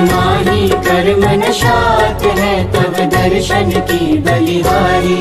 माही कर्म नशात है तब दर्शन की बलिहारी।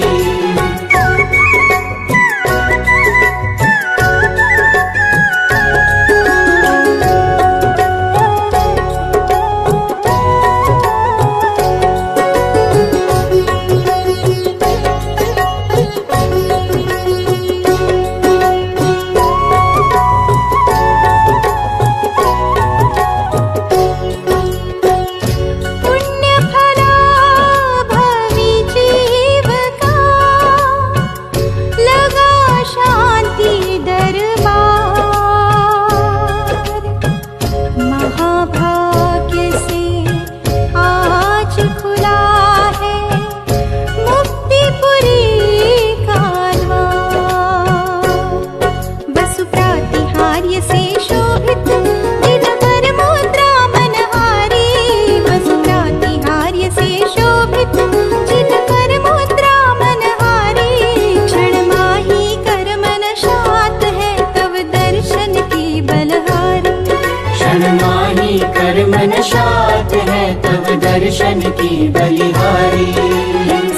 कर्म नशात है तब दर्शन की बलिहारी।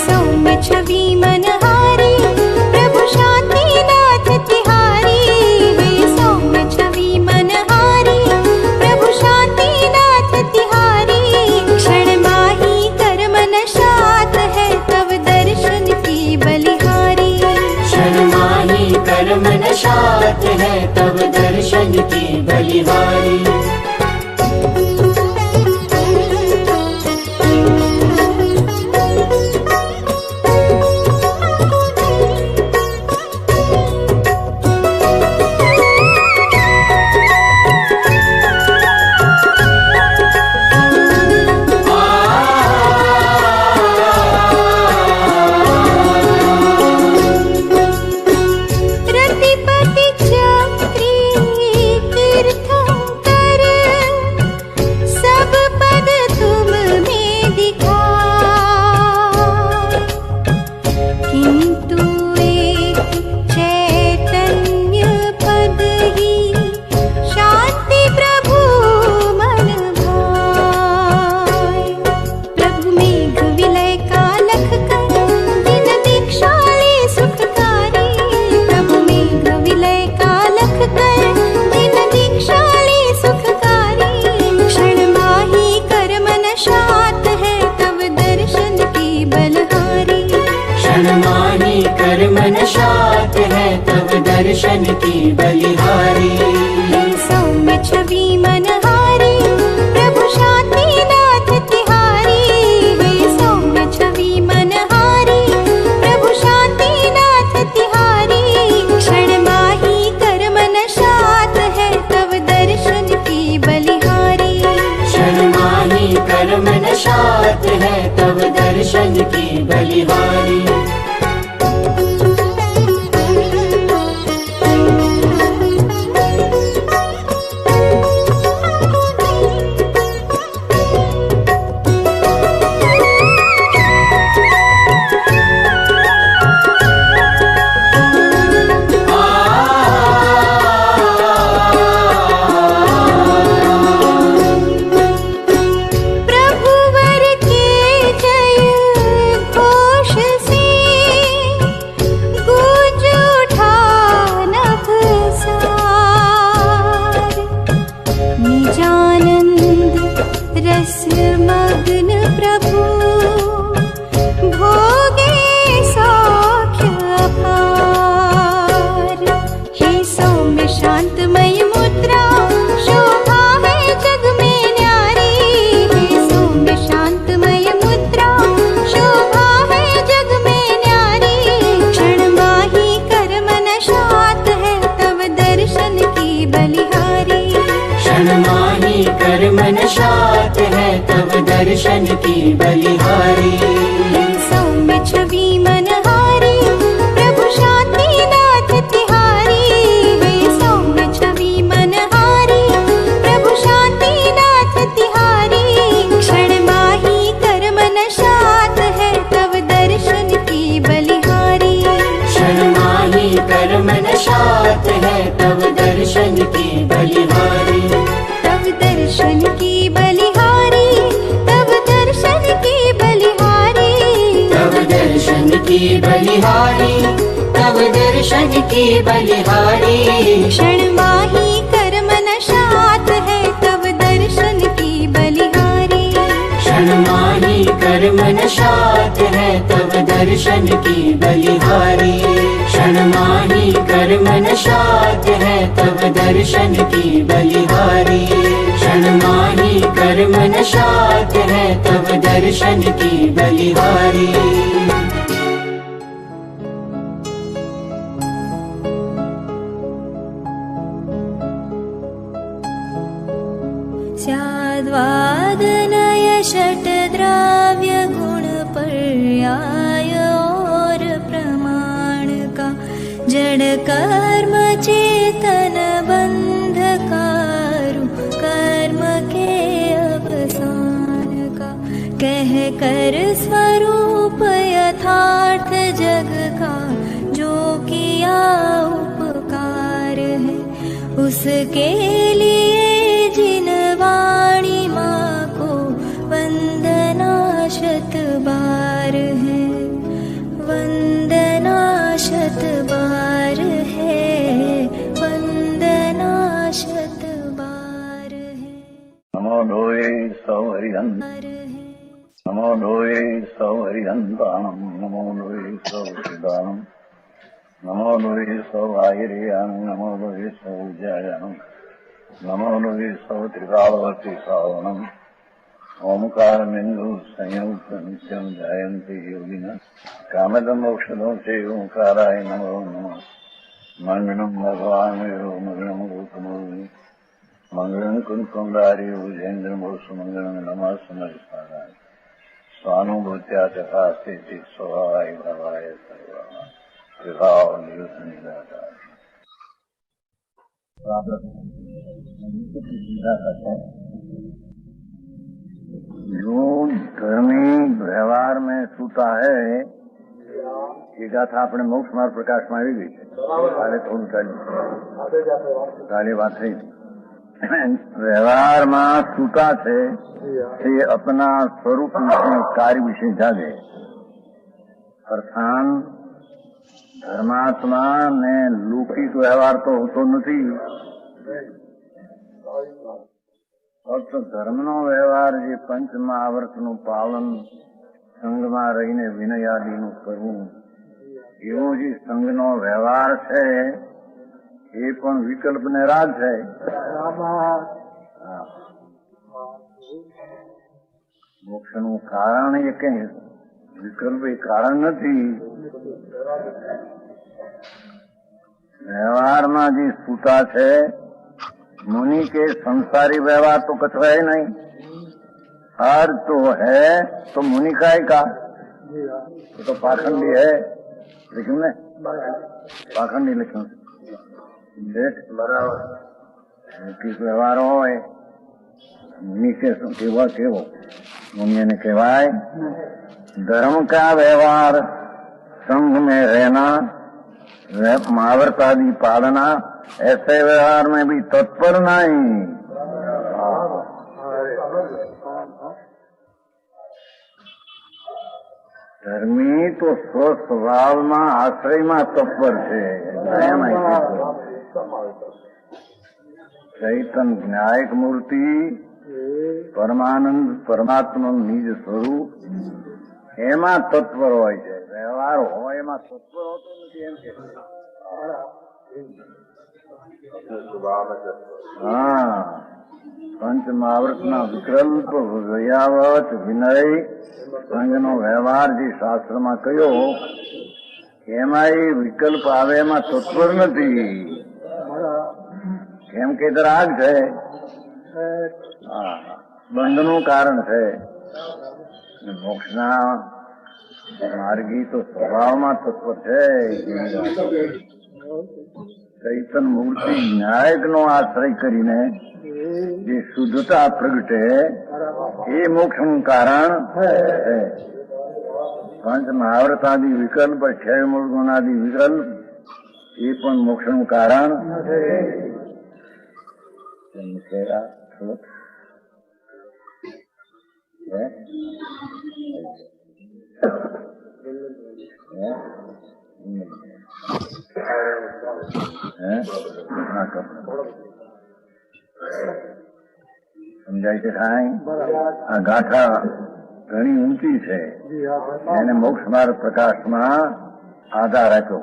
सौम्य छवि मनहारी प्रभु शांतिनाथ तिहारी। सौम्य छवि मनहारी प्रभु शांतिनाथ तिहारी। क्षण माही कर्म नशात है तब दर्शन की बलिहारी। क्षण माही कर्म नशात है तब दर्शन की बलिहारी। कर्म नशात है तब दर्शन की बलिहारी। सौम्य छवि मनहारी प्रभु शांतिनाथ तिहारी। सौम्य छवि मनहारी प्रभु शांतिनाथ तिहारी। क्षण माही कर्म नशात है तब दर्शन की बलिहारी। क्षण माही कर्म नशात है तब दर्शन की बलिहारी। कर्म नशात है तब दर्शन की बलिहारी। सौम्य छवि मनहारी प्रभु शांतिनाथ तिहारी। सौम्य छवि मनहारी प्रभु शांतिनाथ तिहारी। क्षण माही कर्म नशात है तब दर्शन की बलिहारी। क्षण माही कर्म नशात है तब दर्शन की बलिहारी। तब दर्शन की बलिहारी। की बलिहारी, तव दर्शन की बलिहारी। क्षण माही कर्म नशात है तव दर्शन की बलिहारी। क्षण माही कर्म नशात है तव दर्शन की बलिहारी। क्षण माही कर्म नशात है तव दर्शन की बलिहारी। क्षण माही कर्म नशात है तव दर्शन की बलिहारी। स्याद्वादनय षट्द्रव्य गुण पर्याय और प्रमाण का जड़ कर्म चेतन बंधकारु कर्म के अवसान का कह कर स्वरूप यथार्थ जग का जो किया उपकार है उसके लिए जिन वाणी माँ को वंदना शत बार है। वंदना शत बार है। वंदना शत बार है। नमो लोये सौहरिहन् नमो लोये सौहरिहन्ताणम् नमो लोये सौचिदानम् नमो लोये सौभागिर्यानम् नमो लोये सौविद्यायानम् नमो लोये सौत्रिकालवर्ति सावनम् ओंकारमिन्दु संयुक्त नित्यं ध्यायन्ति योगिनः कामदं मोक्षदं च ओंकाराय नमो नमः। मंगलम भगवान मंगलम गौतमोनि मंगलम कुंकुमधारी भुजेन्द्र सुमंगलम नमः समर्पणाय स्वानुभूत्या चकास्ते स्वभावाय भवाय सर्वा विभाव निरुद्ध निराकार। जो धर्मी व्यवहार में सूता है ये गाथा अपने मोक्ष मार्ग प्रकाश में આવી ગઈ છે। કાલે થોડું કાલે વાત થઈ व्यवहार में सूता है ये अपना स्वरूप विषय कार्य विषय जागे अर्थान धर्मात्मा ने लौकिक व्यवहार तो होतो नहीं और तो धर्मनो व्यवहार जे पंच महाव्रत नु पालन संघ में रहीने विनय आदि नु करवू एवो जे संघ नो व्यवहार है ये पण विकल्प ने राज है। मोक्ष नु कारण ये कहीं विकल्प एक कारण नहीं। व्यवहार में जी सूता है मुनि के संसारी व्यवहार तो कछो है नहीं हर तो है तो मुनि का ही का तो पाखंडी है लेकिन ने पाखंडी लेकिन देख बराबर किस व्यवहार हो मुनि के केवा केवो मुनि ने कहवाय धर्म का व्यवहार संघ में रहना महाव्रत आदि पालना ऐसे व्यवहार में भी तत्पर नहीं। धर्मी तो स्वस्वभाव में आश्रय में तत्पर है। चैतन्य न्यायिक मूर्ति परमानंद परमात्मा निज स्वरूप एमा तत्पर होय छे। व्यवहार हो एमा तत्पर होतो नथी एम के हाँ पंच महाव्रत ना विकल्प व्यावत विनय संघ नो व्यवहार जी शास्त्र में कहो एमां विकल्प आवे एमां तत्पर नथी केम के राग है बंध नु कारण है। मोक्ष ना मार्गी तो स्वभाव में तत्पर है। चैतन्य मूर्ति न्यायक नो आश्रय करीने जे शुद्धता प्रगटे ये मोक्ष नु कारण है। पंच महाव्रत आदि विकल्प क्षय मूल गुण आदि विकल्प ये पण मोक्ष नु कारण है। સમજાય છે કાંઈ? આ ગાથા ઘણી ઊંચી છે, એને મોક્ષ માર્ગ પ્રકાશમાં આધાર આપ્યો.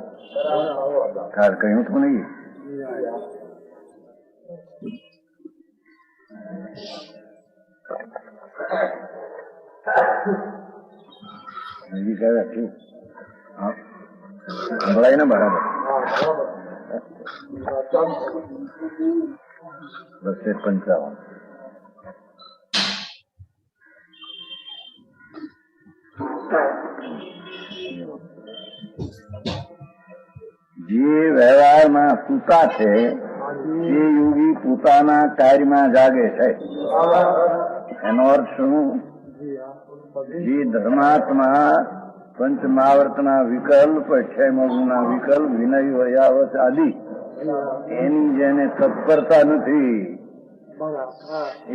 કાલ કહ્યું હતું નહીં? બીજી કહેવાય શું સંભળાય ને બરાબર? 255. જે વ્યવહારમાં સૂતા છે તે યોગી પોતાના કાર્યમાં જાગે છે. એનો અર્થ શું? જે ધર્માત્મા પંચમાવર્તના વિકલ્પ, 6 ગુણના વિકલ્પ, વિનય, વયાવત આદિ એની જેને તત્પરતા નથી,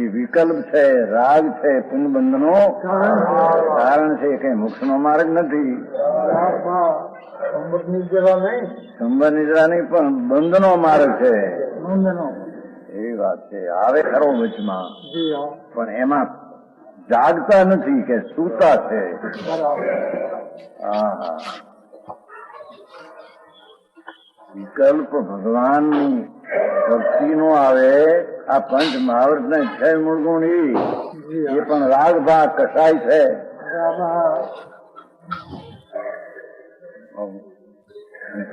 એ વિકલ્પ છે, રાગ છે, પુનબંધનો કારણ છે, કઈ મોક્ષનો માર્ગ નથી. સંબર નિદ્રા નહીં પણ બંધનો માર્ગ છે. એવી વાત છે. આવે ખરો વચમાં, પણ એમાં જાગતા નથી કે સૂતા છે. વિકલ્પ ભગવાનની ભક્તિ નો આવે. આ પંચ મહાવર્ત ને 6 મૂળ ગુણ એ પણ રાગ ભાગ કસાય છે.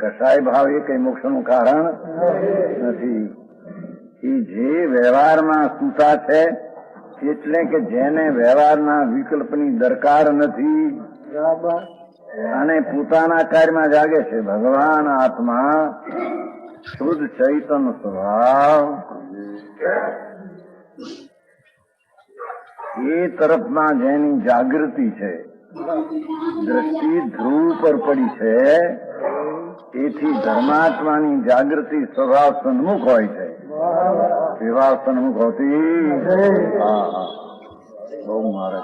કસાય ભાવ એ કઈ મોક્ષ નું કારણ નથી. એ જે વ્યવહારમાં સૂતા છે એટલે કે જેને વ્યવહારના વિકલ્પની દરકાર નથી અને પોતાના કાર્યમાં જાગે છે. ભગવાન આત્મા શુદ્ધ ચૈતન્ય સ્વભાવ એ તરફમાં જેની જાગૃતિ છે, દ્રષ્ટિ ધ્રુવ પર પડી છે, તેથી ધર્માત્માની જાગૃતિ સ્વભાવ સન્મુખ હોય છે. વિવાહ સન્મુખ હોતી બહુ મારે.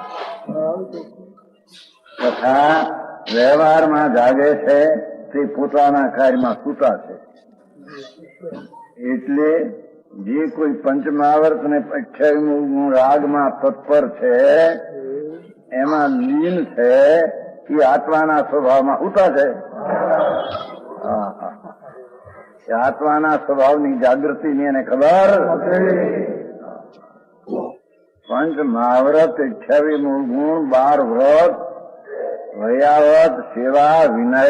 તથા વ્યવહારમાં જાગે છે તે પોતાના કાર્યમાં સૂતા છે. એટલે જે કોઈ પંચમાવર્ત ને 28 રાગમાં તત્પર છે, એમાં લીન છે, એ આત્માના સ્વભાવમાં સૂતા છે. આત્માના સ્વભાવની જાગૃતિની એને ખબર. પંચ મહાવ્રત, 28 ગુણ, 12 વ્રત, વયાવત, સેવા, વિનય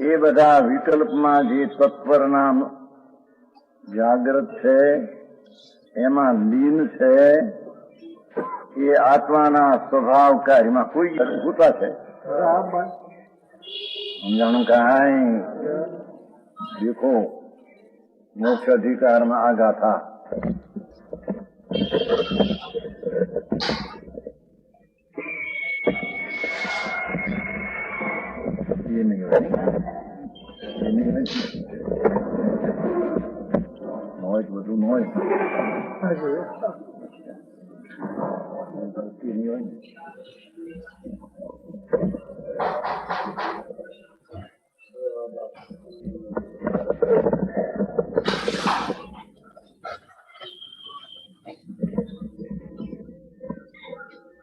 એ બધા વિકલ્પમાં જે તત્પરના જાગ્રત છે, એમાં લીન છે, એ આત્માના સ્વભાવ કાર્યમાં કોઈ સૂતા છે. સમજાણું કાંઈ? દેખો મોક્ષ અધિકારમાં આ ગાથા એ નહીં હોય, એ નહીં હોય, બધું ન હોય, નહીં હોય.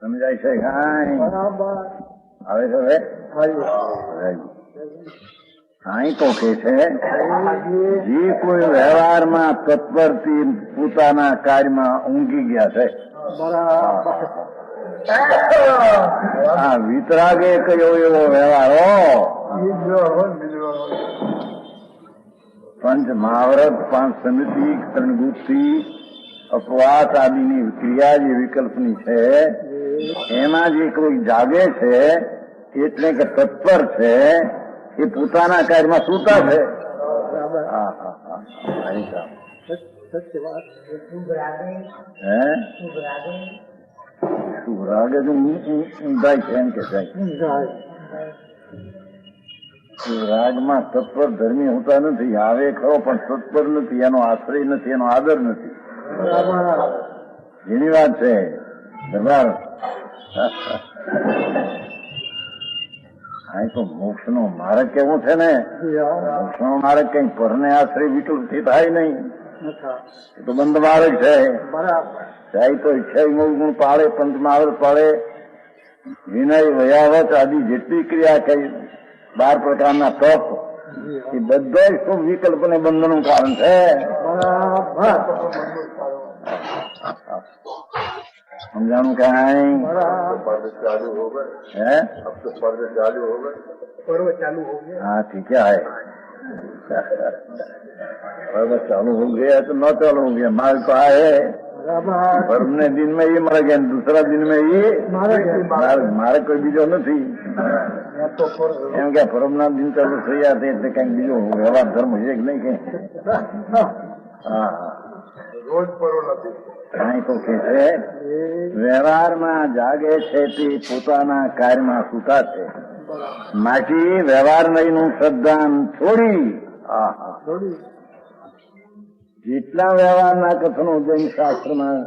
સમજાય છે કાંઈ? આવે છે હવે? કાંઈ તો કે છે જે કોઈ વ્યવહારમાં તત્પરથી પોતાના કાર્યમાં ઊંઘી ગયા છે. હા, વિતરાગે કયો એવો વ્યવહાર પંચ મહાવ્રત, 5 સમિતિ, 3 ગુપ્તિ, અપવાસ આદિની ક્રિયા જે વિકલ્પની છે, એમાં જે કોઈ જાગે છે એટલે કે તત્પર છે, એ પોતાના કાર્યમાં સૂતા છે. શુભ રાગે જો ઊંધાય છે એમ કે રાગમાં તત્પર ધર્મી હોતા નથી. આવે ખરો પણ તત્પર નથી, એનો આશ્રય નથી, એનો આદર નથી. એની વાત છે. હા તો મોક્ષ નો માર્ગ કેવો છે ને, મોક્ષ નો માર્ગ કઈ પરને આશ્રય વિકલ્પથી થાય નહીં, એ તો બંધ માર્ગ છે. જાય તો ઈચ્છા મૂળ ગુણ પાળે, પંચમહાવૃત પાળે, વિનય વયાવત આદિ જેટલી ક્રિયા કઈ 12 પ્રકારના તપ, એ બધા શુભ વિકલ્પ ને બંધનનું કારણ છે. સમજાણું કઈ? है अब तो पर्व चालू हो गए, पर्व चालू हो गया. हाँ ठीक है, पर्व चालू हो गया तो न चालू हो गया, मार्ग तो है. पर्व ने दिन में ये मर गया, दूसरा दिन में ये मार्ग कोई बीजो નથી. એમ કે पर्व ના દિન ચાલુ થઈ ગયા એટલે કઈક બીજો વ્યવહાર ધર્મ છે કે નહીં કે? હા રોજ पर्व નથી. કાંઈ તો કે છે વ્યવહારમાં જાગે છે તે પોતાના કાર્યમાં સૂતા છે, માટે વ્યવહાર નહીંનું શ્રદ્ધાન છોડી. જેટલા વ્યવહારના કથનો જૈન શાસ્ત્રમાં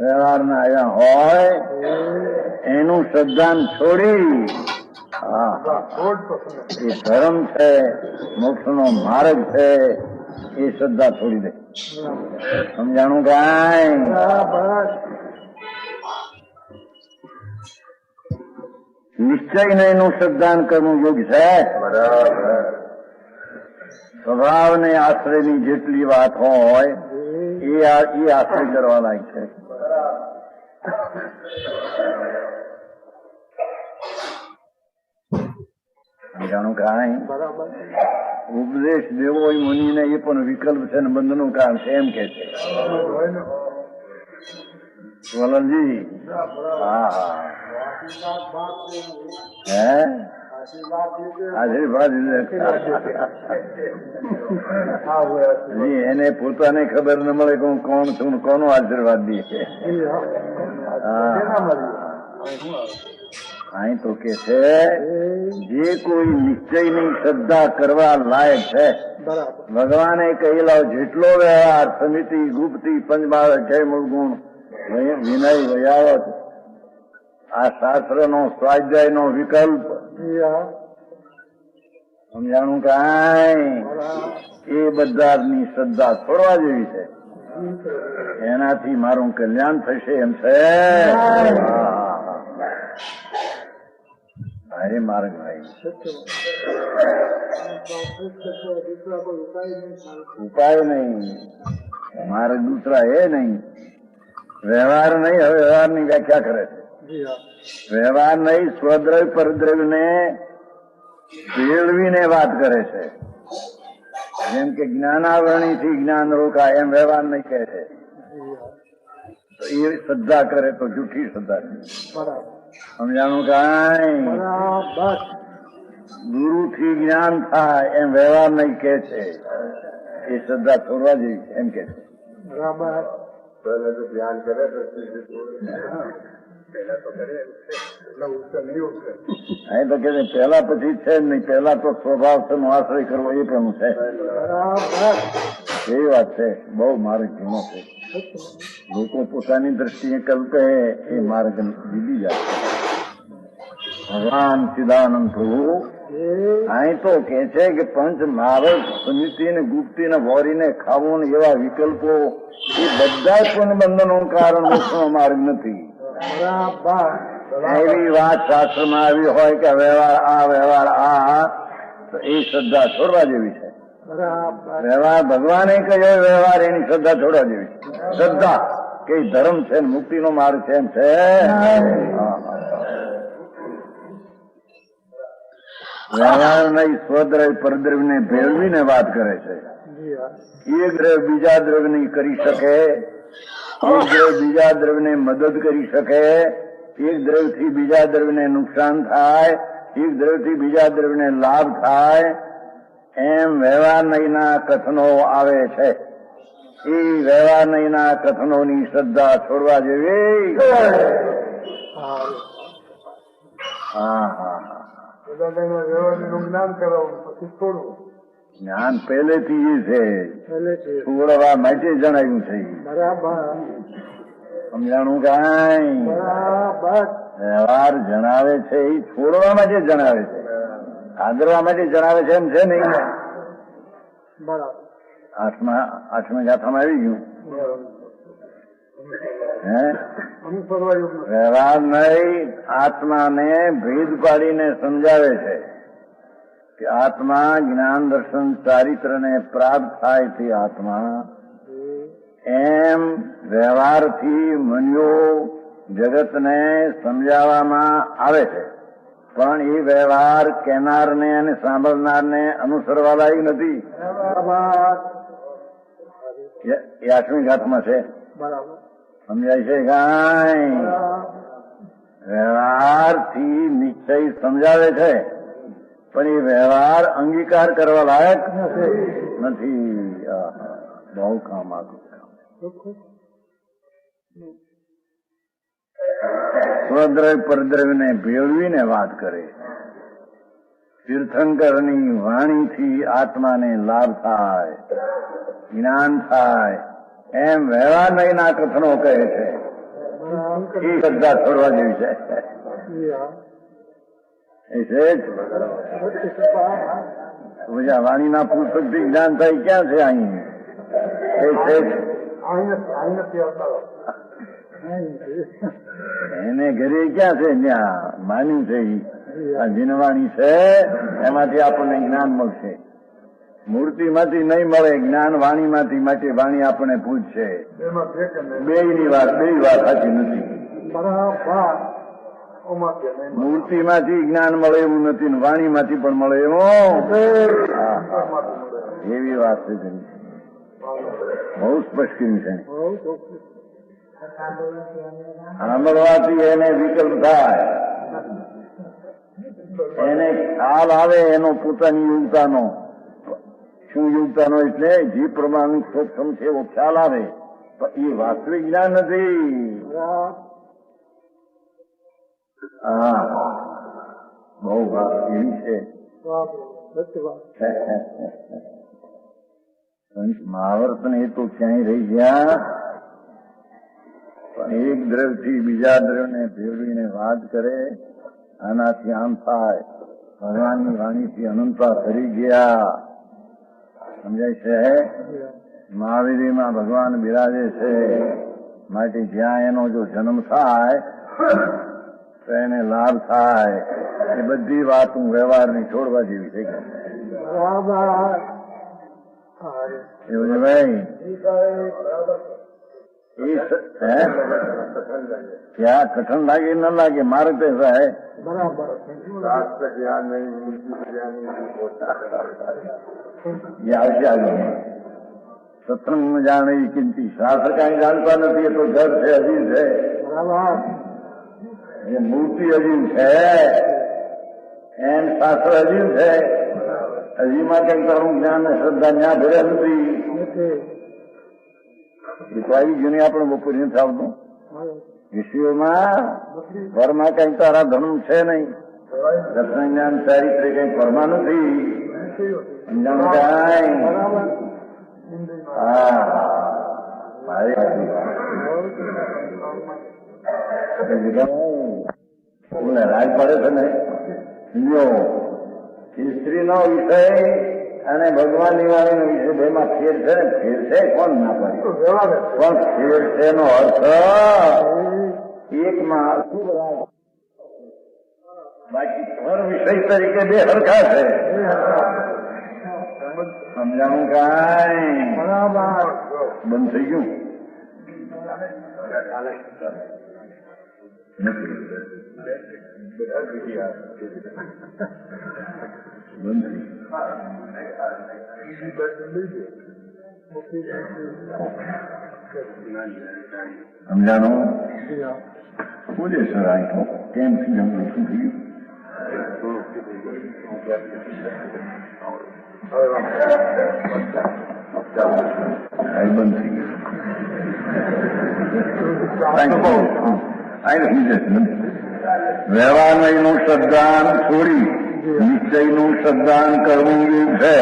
વ્યવહારના આવ્યા હોય એનું શ્રદ્ધાન છોડી. એ ધર્મ છે, મોક્ષનો માર્ગ છે, એ શ્રદ્ધા છોડી દે. સમજાણું કાંઈ? નિશ્ચય નહીંનું શ્રદ્ધાન કરવું યોગ્ય છે. સ્વભાવને આશ્રયની જેટલી વાત હોય એ આશ્રય કરવા લાયક છે. સમજાણું કાંઈ? ઉપદેશ દેવો હોય મુનિને એ પણ વિકલ્પ છે ને બંધનું કારણ છે એમ કે છે વલણજી. હા હા હે આશીર્વાદ એને પોતાને ખબર ન મળે કે હું કોણ છું, કોનો આશીર્વાદ દે છે. અહીં તો કે છે જે કોઈ નિશ્ચયની શ્રદ્ધા કરવા લાયક છે, ભગવાને કહેલા જેટલો વ્યવહાર સમિતિ ગુપ્તી પંચમહાવૃત જય મૂળગુણ વિનય વયાવત આ શાસ્ત્રનો સ્વાધ્યાયનો વિકલ્પ. સમજાણું કાંઈ? એ બધાની શ્રદ્ધા છોડવા જેવી છે. એનાથી મારું કલ્યાણ થશે એમ છે. अरे मार्ग भाई उपाय नहीं, मार्ग दूसरा है नहीं. व्यवहार नहीं, હવે વ્યવહારની વ્યાખ્યા કરે છે. વ્યવહાર નહીં, સ્વદ્રવ્ય પરદ્રવ્ય ને ભેળવીને વાત કરે છે. જેમ કે જ્ઞાનાવરણી થી જ્ઞાન રોકાય એમ વ્યવહાર નહીં કહે છે. એ શ્રદ્ધા કરે તો જૂઠી શ્રદ્ધા છે. સમજાણું કાંઈ? ગુરુ થી જ્ઞાન થાય એમ વ્યવહાર નહીં કે છે, એ શ્રદ્ધા છોડવા જેવી છે એમ કે છે. બરાબર. પહેલા તો ધ્યાન કરે અહીં તો કે પેલા પછી છે નહીં, પેલા તો સ્વભાવ નો આશ્રય કરવો એ પણ છે. એવી વાત છે. બહુ માર્ગ જૂનો છે. લોકો પોતાની દ્રષ્ટિએ કલ્પે એ માર્ગ દીધી જાય. ભગવાન સિદ્ધાનંદ પ્રભુ અહીં તો કે છે કે પંચ મહાવૃત સમિતિ ને ગુપ્તી ને વોરીને ખાવું ને એવા વિકલ્પો એ બધા પણ બંધનનું કારણ મોક્ષનો માર્ગ નથી. એવી વાત શાસ્ત્રમાં આવી હોય કે વ્યવહાર આ તો એ શ્રદ્ધા છોડવા જેવી છે. વ્યવહાર ભગવાને કહ્યો વ્યવહાર એની શ્રદ્ધા છોડવા જેવી છે. શ્રદ્ધા કે ધર્મ છે, મુક્તિનો માર્ગ છે એમ છે. વ્યવહાર નહીં, સ્વદ્રવ્ય પરદ્રવ્ય ને ભેળવીને વાત કરે છે. એક દ્રવ્ય બીજા દ્રવ્ય નહીં કરી શકે, એક દ્રવ્ય બીજા દ્રવ્યને મદદ કરી શકે, એક દ્રવ્યથી બીજા દ્રવ્યને નુકસાન થાય, એક દ્રવ્યથી બીજા દ્રવ્યને લાભ થાય, એમ વ્યવહાર નહીંના કથનો આવે છે. એ વ્યવહાર નહીંના કથનોની શ્રદ્ધા છોડવા જેવી. હા હા જ્ઞાન પહેલેથી છે, છોડવા માટે જણાવ્યું છે. સમજાણું કાંઈ? વ્યવહાર જણાવે છે એ છોડવા માટે જણાવે છે. આદરવા માટે જણાવે છે એમ છે નહીં ને? બરાબર. આઠમી ગાથામાં આવી ગયું. હે અનુસરવા યોગ નથી. વ્યવહાર નહીં, આત્માને ભેદ પાડીને સમજાવે છે કે આત્મા જ્ઞાન દર્શન ચારિત્રને પ્રાપ્ત થાય છે. આત્મા એમ વ્યવહારથી મન્યો જગતને સમજાવવામાં આવે છે, પણ એ વ્યવહાર કહેનારને અને સાંભળનારને અનુસરવા લાયક નથી. બરાબર. એ આઠમી ગાથામાં છે. બરાબર. સમજાય છે કાંઈ? વ્યવહારથી નિશ્ચય સમજાવે છે, પણ એ વ્યવહાર અંગીકાર કરવા લાયક નથી. બહુ કામ આગળ સ્વદ્રવ્ય પરદ્રવ્યને ભેળવીને વાત કરે. તીર્થંકરની વાણીથી આત્માને લાભ થાય, જ્ઞાન થાય, એમ વ્યવહાર નહીંના કથનો કહે છે. એ શ્રદ્ધા છોડવા જેવી છે. એ છે જ બધા વાણીના પુસ્તકથી જ્ઞાન થાય ક્યાં છે? અહીં એ છે જ. એને ઘરે ક્યાં છે? ત્યાં માન્યું છે. આ જીનવાણી છે એમાંથી આપણને જ્ઞાન મળશે. મૂર્તિમાંથી નહીં મળે જ્ઞાન, વાણીમાંથી. માટે વાણી આપણને પૂછશે. બેયની વાત સાચી નથી. મૂર્તિમાંથી જ્ઞાન મળે એવું નથી ને વાણીમાંથી પણ મળે એવું એવી વાત છે. બહુ સ્પષ્ટ કર્યું છે. સાંભળવાથી એને વિકલ્પ થાય, એને ખ્યાલ આવે એનો પોતાની યોગ્યતાનો. શું યોગ્યતાનો? એટલે જે પ્રમાણે સક્ષમ છે એવો ખ્યાલ આવે, પણ એ વાસ્તવિક જ્ઞાન નથી. હા, બહુ વાત એવી છે. મહાવર્ત ને એ તો ક્યાંય રહી ગયા, પણ એક દ્રવ્યથી બીજા દ્રવ્યને ભેળવીને વાત કરે. આનાથી આમ થાય. ભગવાનની વાણીથી અનંતા કરી ગયા. સમજાય છે? મહાવીરીમાં ભગવાન બિરાજે છે, માટે જ્યાં એનો જો જન્મ થાય તો એને લાભ થાય. એ બધી વાતો વ્યવહારની છોડવા જેવી થઈ ગઈ. એવું છે ભાઈ? ક્યાં કઠણ લાગે ન લાગે મારે તો સાહેબ આવશે આગળ. સત્સંગ જાણે કિંમતી. શાસ્ત્ર કઈ જાણતા નથી. એ તો ઘર છે, અજીબ છે. એ મૂર્તિ અજીબ છે, એમ શાસ્ત્ર અજીબ છે. હજીમાં કઈક તારું જ્ઞાન ને શ્રદ્ધા ન્યા ભર્યા નથી. એ તો આવી ગયું. આપણે બપોર નથી આવતું. વિષયોમાં ઘરમાં કઈ તારા ધર્મ છે નહીં. દર્શન જ્ઞાન ચારિત્ર કઈ ઘરમાં નથી. સમજાણ કઈ? હા, રાજ પડે છે ને. સ્ત્રીનો વિષય અને ભગવાનની વાણીનો વિષય બેમાં ફેર છે ને. ફેર છે, કોણ ના પાડી? પણ ફેર છે નો અર્થ એકમાં બાકી પર વિષય તરીકે બે હરખા છે. સમજાણું કાંઈ? બંધ થઈ ગયું સમજાણું? બોલે સર આ તો કેમ શું થયું? બંધ થઈ ગયું. વ્યવહારનું શ્રદ્ધાન છોડી નિશ્ચયનું શ્રદ્ધાન કરવું એવું છે.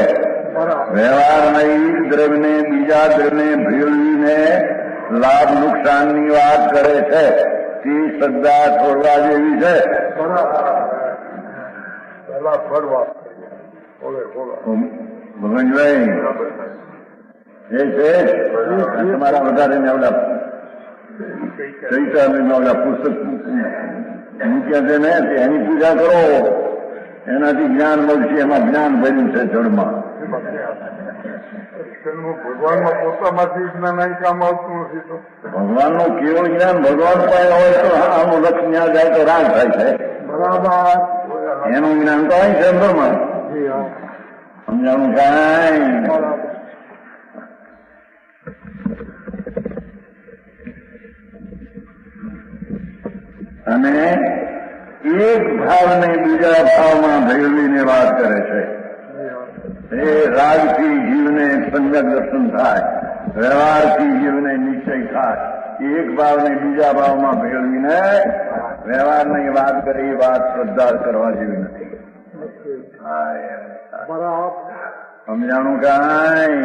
વ્યવહાર નહીં દ્રવ્યને બીજા દ્રવ્યને ભેળવીને લાભ નુકસાનની વાત કરે છે. તે શ્રદ્ધા છોડવા જેવી છે. પેલા ભરવા બોલે બોલો ભગવાનભાઈ એ છે તમારા વધારે ને ઓલા ચૈતા ઓલા પુસ્તક મૂક્યા છે ને એની પૂજા કરો, એનાથી જ્ઞાન મળશે. એમાં જ્ઞાન ભર્યું છે જળમાં. ભગવાનમાં પોતામાંથી જ્ઞાન અહીં કામ આવતું નથી. તો ભગવાનનું કેવું જ્ઞાન ભગવાન પાસે હોય તો આનું લક્ષ ન્યા જાય તો રાગ થાય છે. બરાબર. એનું જ્ઞાન તો અહીં છે અંદરમાં. સમજાણું કાંઈ. અને એક ભાવને બીજા ભાવમાં ભેળવીને વાત કરે છે. એ રાગથી જીવને સંગત દર્શન થાય, વ્યવહારથી જીવને નિશ્ચય થાય. એક ભાવને બીજા ભાવમાં ભેળવીને વ્યવહારની વાત કરી. એ વાત શ્રદ્ધા કરવા જેવી નથી. સમજાણું કાંઈ.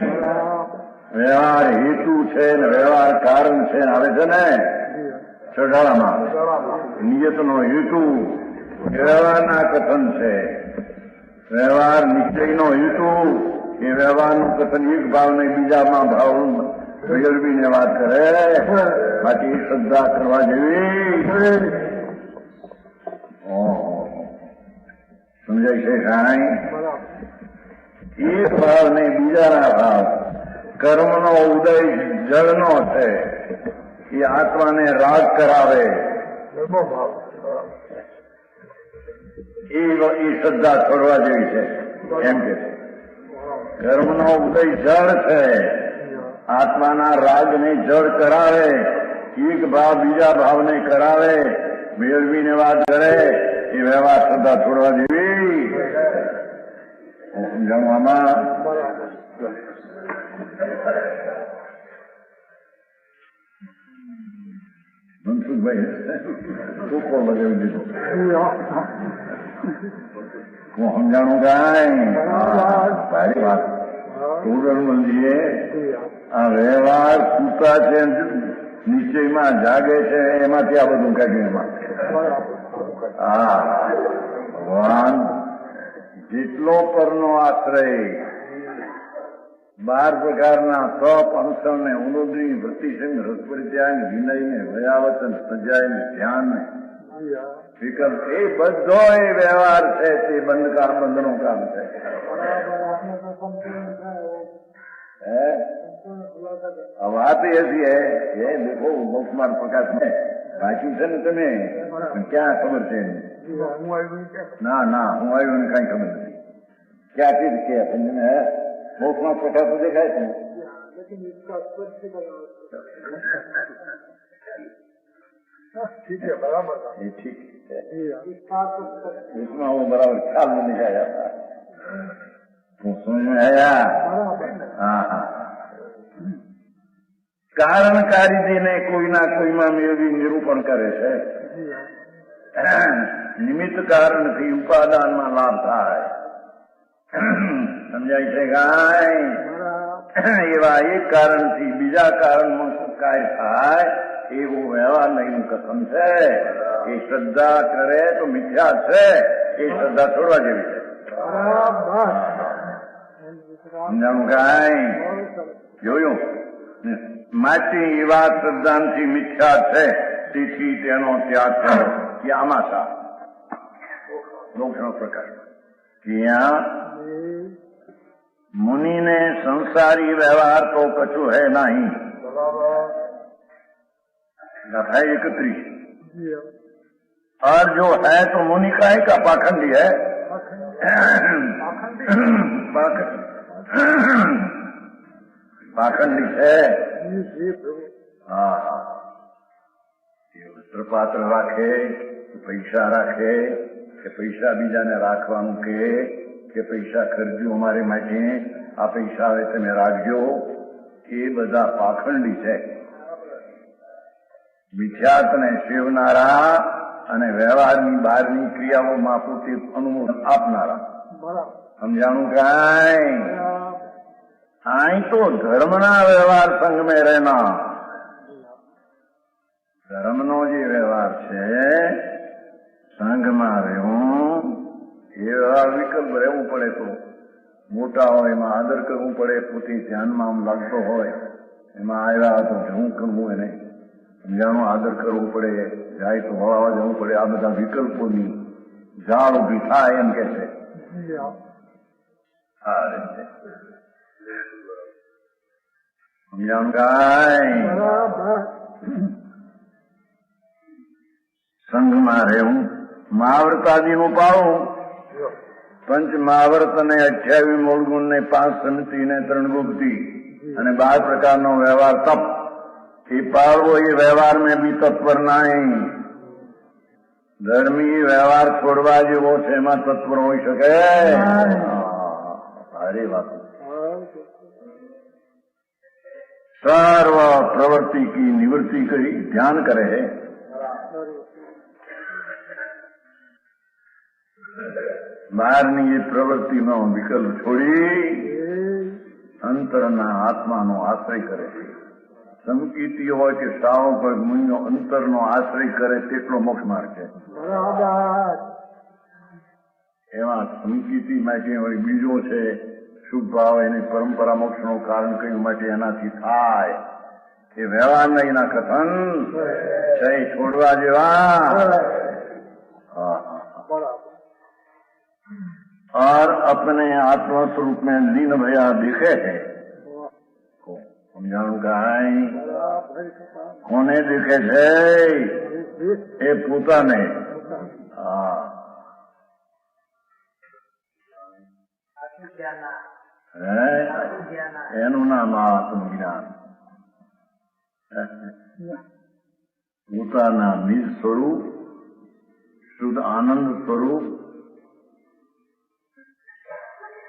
વ્યવહાર હેતુ છે ને વ્યવહાર કારણ છે ને આવે છે ને ચઢાળામાં. નિયતનો હેતુ વ્યવહારના કથન છે. વ્યવહાર નિશ્ચયનો હેતુ એ વ્યવહારનું કથન એક ભાવને બીજામાં ભાવ ભેળવીને વાત કરે. બાકી શ્રદ્ધા કરવા જેવી. સમજાય છે કાંઈ. એક ભાવ ને બીજાના ભાવ. કર્મનો ઉદય જળનો છે. એ આત્માને રાગ કરાવે. એ શ્રદ્ધા છોડવા જેવી છે એમ કે છે. કર્મનો ઉદય જળ છે. આત્માના રાગને જળ કરાવે. એક ભાવ બીજા ભાવને કરાવે. મેળવીને વાત કરે. એ વ્યવહાર શ્રદ્ધા છોડવા જેવી. સમજાવવામાં મનસુખભાઈ ટૂંકો લગાવી દીધો. હું સમજાણું કાંઈ. સારી વાત. પૂરણમંદીએ આ વ્યવહાર સૂતા છે નિશ્ચયમાં જાગે છે એમાંથી આ બધું કાઢ્યું. એમાં હા ભગવાન જેટલો પરનો આશ્રય 12 પ્રકારના તપ અનુસરણ ને ઉન્નતિ વૃત્તિ છે રસપરિત્યાગ વિનય ને વયાવચન સજાય ને ધ્યાન ને વિકલ્પ એ બધો એ વ્યવહાર છે. તે બંધનું કામ છે. વાત એસી है ये देखो मुखमार प्रकाश में बाकी છે ને તમે ક્યાં ખબર છે? ના ના હું આવ્યું ને કઈ ખબર નથી. ક્યાંથી કે તમને મોક્ષમાં પ્રકાશ દેખાય છે. ठीक है बराबर. ये ठीक है. इसमें वो बराबर ख्याल में नहीं आया था. तो समझ में आया. हाँ हाँ. કારણકારીજીને કોઈના કોઈમાં મેળવી નિરૂપણ કરે છે. નિમિત્ત કારણથી ઉપાદાનમાં લાભ થાય. સમજાય છે કાંઈ. એવા એક કારણથી બીજા કારણમાં કાર્ય થાય એવું વ્યવહાર નહીં કથન છે. એ શ્રદ્ધા કરે તો મિથ્યા છે. એ શ્રદ્ધા છોડવા જેવી છે. સમજાણું કાંઈ. જોયું. માટી એ વાત શ્રદ્ધાથી મિથ્યા છે. તેથી તેનો ત્યાગ કર્યો. કે આમાં સા મોક્ષનો પ્રકાર. ત્યાં मुनि ने संसारी व्यवहार तो कछु है नहीं. गाथा 31. और जो है तो मुनि का है का पाखंडी है. पाखंडी है. हाँ વસ્ત્રપાત્ર રાખે પૈસા રાખે કે પૈસા બીજાને રાખવાનું કે પૈસા ખર્ચ્યું અમારે માટે આ પૈસા આવે તમે રાખજો. એ બધા પાખંડી છે. મિથ્યાત્વને સેવનારા અને વ્યવહારની બહારની ક્રિયાઓમાં પોતે અનુમોદન આપનારા. સમજાણું કાંઈ. અહીં તો ધર્મના વ્યવહાર સંઘ મેં રહેના. ધર્મનો જે વ્યવહાર છે સંઘમાં રહ્યું એવા વિકલ્પ રહેવું પડે તો મોટા હોય એમાં આદર કરવું પડે, પોતે ધ્યાનમાં આમ લાગતો હોય એમાં આવ્યા તો શું કરવું એને સમજાણું આદર કરવું પડે, જાય તો હળવા જવું પડે. આ બધા વિકલ્પોની ઝાડ ઉભી થાય એમ કે છે. આ રીતે સમજાણું કાંઈ સંઘમાં રહેવું, મહાવ્રતાદીનું પાળવું, પંચ મહાવ્રત અને 28 મૂળગુણ ને 5 સમિતિ ને 3 ગુપ્તિ અને 12 પ્રકારનો વ્યવહાર તપ એ પાળવો. એ વ્યવહાર में भी તત્પર નહીં. ધર્મી વ્યવહાર છોડવા જેવો છે, એમાં તત્પર હોઈ શકે? સારી વાત. સર્વ પ્રવૃત્તિ की निवृत्ति કરી ધ્યાન કરે. બહારની એ પ્રવૃત્તિનો વિકલ્પ છોડી અંતરના આત્માનો આશ્રય કરે છે. સંકીર્તિ હોય કે શ્રાવક હોય, મુનિનો અંતરનો આશ્રય કરે તેટલો મોક્ષ માર્ગ છે. એમાં સંકીર્તિ માટે વળી બીજો છે શુભ ભાવ, એની પરંપરા મોક્ષનું કારણ કયું માટે એનાથી થાય એ વ્યવહારના એના કથન છે છોડવા જેવા. और अपने आत्मा स्वरूप में लीन भया दिखे है. समझाणु કાંઈ કોને દેખે છે? એ પોતાને. એનું નામ આત્મજ્ઞાન. પોતાના નિજ સ્વરૂપ, શુદ્ધ આનંદ સ્વરૂપ,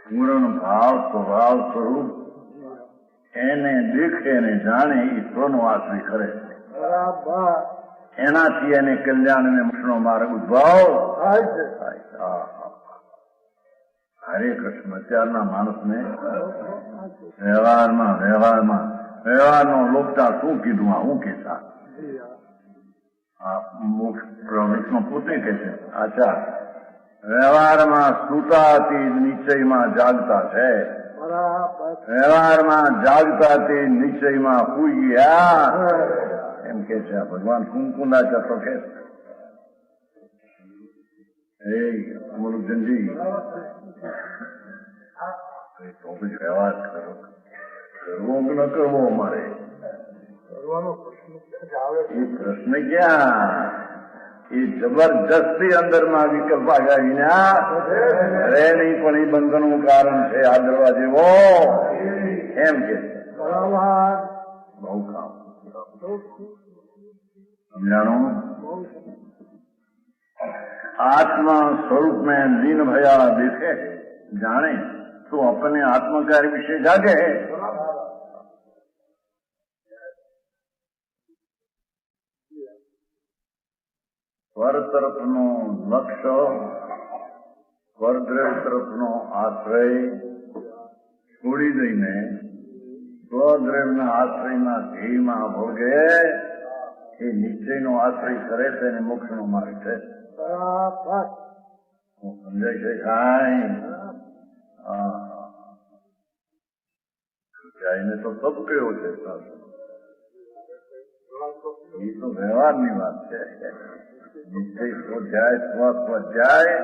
પૂર્ણ ભાવ સ્વભાવ સ્વરૂપ એને દેખે ને જાણે એ સ્વનો આશ્રય કરે. એનાથી એને કલ્યાણ અને મોક્ષનો માર્ગ ઉદ્ભવ. હરે કૃષ્ણ. અત્યારના માણસને વ્યવહારનો લોકતા શું કીધું? આ હું કહેતા મોક્ષ પ્રવૃત્તિમાં પોતે કહે છે. આચાર વ્યવહારમાં સુતાથી નિશ્ચયમાં જાગતા છે. વ્યવહારમાં જાગતાથી નિશ્ચયમાં સુઈ ગયા એમ કે છે. ભગવાન કુંકુંદાચાર તો કે અમૃતજનજી તો પછી વ્યવહાર કરો, કરવો કે ન કરવો અમારે એ પ્રશ્ન ક્યાં? એ જબરજસ્તી અંદરમાં વિકલ્પ આગાવીને રે નહીં, પણ એ બંધનનું કારણ છે આ કરવા જેવો એમ કે બહુ કામ. સમજાણું? आत्मा स्वरूप में लीन भया देखे जाने तो अपने आत्मकार्य विषय जागे. સ્વર તરફનો લક્ષ્ય, સ્વરદ્રવ્ય તરફનો આશ્રય છોડી દઈને સ્વદ્રવ્યના આશ્રયના ધ્યેયમાં ભોગે એ નિશ્ચયનો આશ્રય કરે છે અને મોક્ષનો માર્ગ છે. સમજાય છે કાંઈ? જઈને તો સબ કયો છે, એ તો વ્યવહારની વાત છે. નિશ્ચય સ્વાધ્યાય, સ્વસ્વાધ્યાય,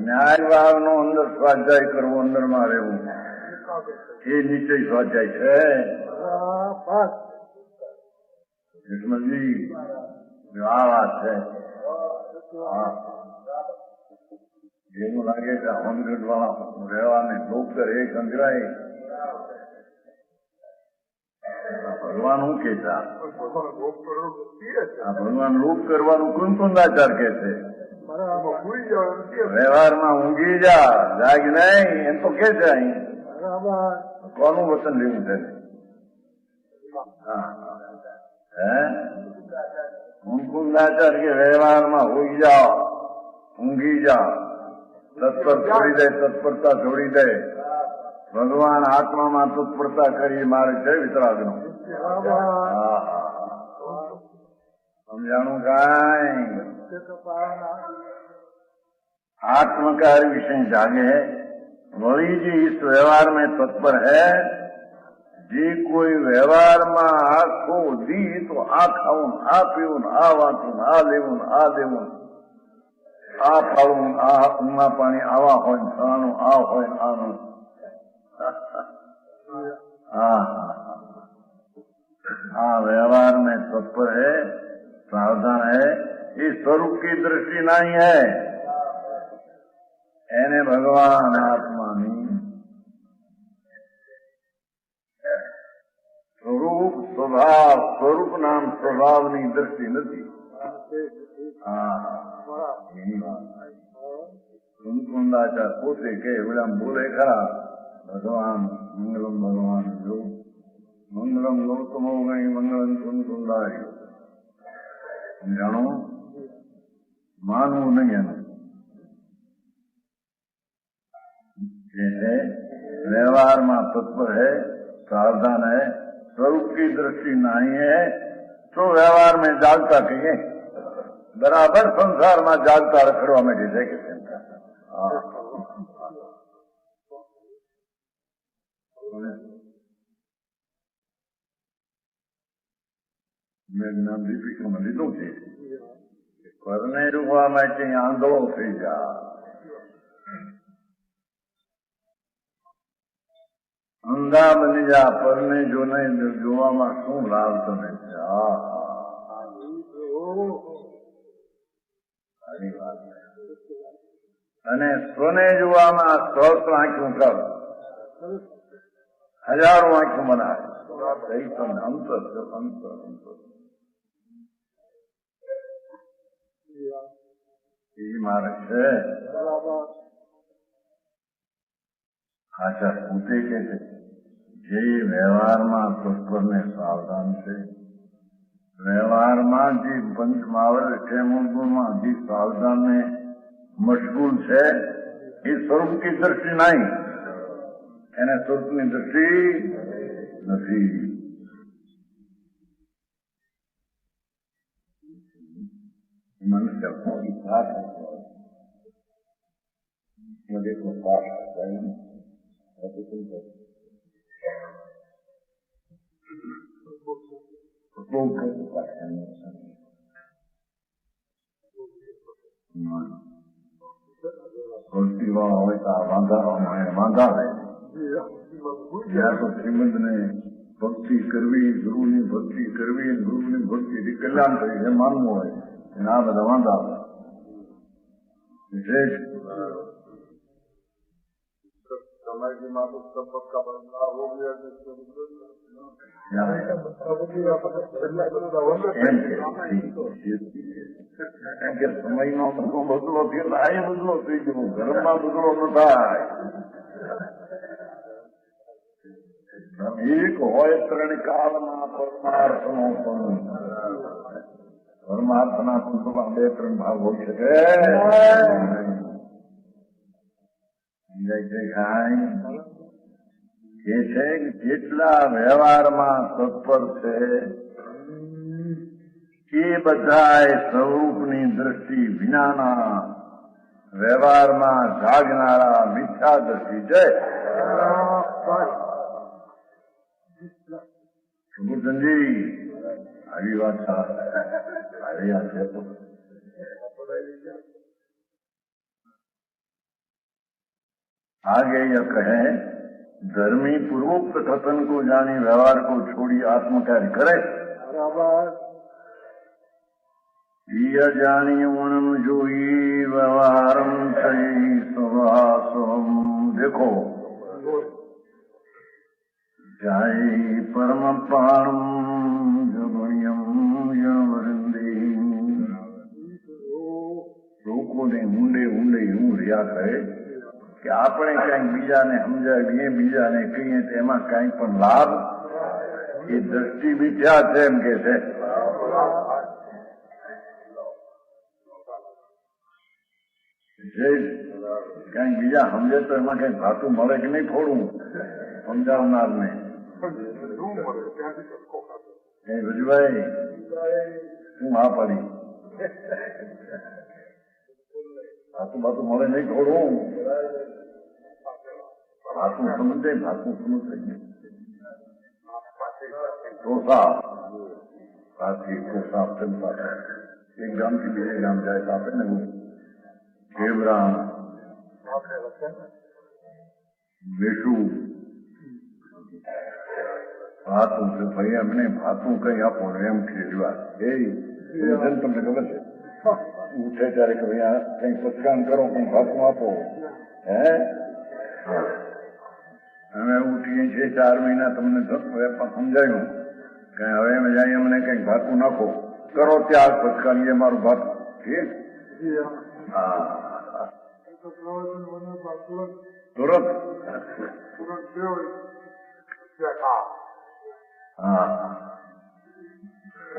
ન્યાય ભાવનો અંદર સ્વાધ્યાય કરવો, અંદરમાં રહેવું એ નિશ્ચય સ્વાધ્યાય છે. કૃષ્ણજી આ વાત છે. એવું લાગે કે હોમગઢ વાળા રહેવાને ડોક્ટર એ સંગ્રાય ભગવાન શું કેતા? ભગવાન લોક કરવાનું કુંકુંદાચાર કે છે. વ્યવહારમાં ઊંઘી જા, જાગ નહીં એમ તો કે છે. અહીં કોનું વચન લેવું છે? કુંકુંદાચાર કે વ્યવહારમાં હોઈ જાઓ, ઊંઘી જાઓ, તત્પર છોડી દે, તત્પરતા છોડી દે. ભગવાન આત્મામાં તત્પરતા કરી મારે છે વિતરાગનો. સમજાણું કાંઈ? आत्मकार विषय जागे वही जी इस व्यवहार में तत्पर है जी कोई व्यवहार में आखो दी तो आ खाऊं आ पीऊं आ वाचूं आ लेवूं आ देवूं आ खाऊं आ ऊंगा पानी आवा हो फलाणुं आ हो आनु व्यवहार में तत्पर है सावधान है इस स्वरूप की दृष्टि नहीं है एने भगवान आत्मा स्वरूप स्वभाव स्वरूप नाम स्वभाव नी दृष्टि नहीं कुंदाचार पोते के विलंब बोले खरा भगवान मंगलम भगवान जो मंगलम गौतम हो गई मंगलम कुंदारी जानो मानव नहीं है है व्यवहार में तत्पर है सावधान है स्वरूप की दृष्टि नहीं है तो व्यवहार में जागता कहिए बराबर संसार में जागता रखड़वा में जैसे कि मैं नाम दीपिका में लीधुं छे परने रुकवा में आंधळो थई जा अंधा बनी जा परने जो नहीं જોવામાં શું લાભ તમે સારી વાત અને સ્વને જોવામાં સહસ્ર આંખું કર હજારો આંખું બનાવે ચૈતન અંતર અંતર અંતર એ મારે છે આચાર પોતે કે છે જે વ્યવહારમાં તત્પરને સાવધાન છે વ્યવહારમાં જે પંચમાવર ક્ષેમોગુણમાં જે સાવધાનને મશગુલ છે એ સ્વરૂપ की दृष्टि नहीं એને સ્વરૂપની દૃષ્ટિ નથી મનુષ્ય કોઈ સાથ मुझे को पास चाहिए वांधा है श्रीमंत ने भक्ति करवी गुरु ने भक्ति करवी गुरु ने भक्ति कल्याण करी मानव है आ बधा वांधा विशेष समय की मात्र संपत्ति का बदलाव हो गया समय में बदलो थी आए बदलो थी गयो घर में बदलो न थाय एक होय त्रण काल में परमार्थ नो परमार्थ ना पुस्तक बे त्रण भाग हो सके જેટલા વ્યવહારમાં તત્પર છે એ બધાય સ્વરૂપની દ્રષ્ટિ વિનાના વ્યવહારમાં જાગનારા મિથ્યા દ્રષ્ટિ છે સુબુધનજી આવી વાત આવી વાત છે તો आगे यह कहे धर्मी पूर्वोक्त कथन को जानी व्यवहार को छोड़ी आत्मकार्य करे यह जानी उन जो व्यवहारम सही स्वभाव देखो जाय परम पाणम जगण्यम वृंदे लोगों ने ऊंडे ऊंडे यूं रिया करे कि આપણે કંઈક બીજાને સમજાવીએ બીજાને કહીએ તેમાં કંઈ પણ લાભ એ દ્રષ્ટિ મિથ્યા છે એમ કે છે કંઈક બીજા સમજે તો એમાં કંઈક ધાતુ મળે કે નહીં થોડું સમજાવનારને ભજભાઈ હું હા પડી ભાતું બાતું મળે નહીં થોડું ભાતું સમજે ભાતું સમજ ઢોસા સાથી ઢોસા આપે એક ગામથી બીજે ગામ જાય તો આપે ને કેવરા મેઠું ભાતું છે ભાઈ એમને ભાતું કઈ આપો એમ ખેલવા એ તમને ખબર છે ઉઠે ત્યારે કે ભાઈ આ કઈ સત્કાન કરો પણ ભાતું આપો હે અમે ઉઠીએ છીએ 4 મહિના તમને સમજાયું કે હવે અમે જાય અમને કઈક ભાતું નાખો કરો ત્યાં સત્કારીએ મારું ભાતું ઠીક હા तुरंत हाँ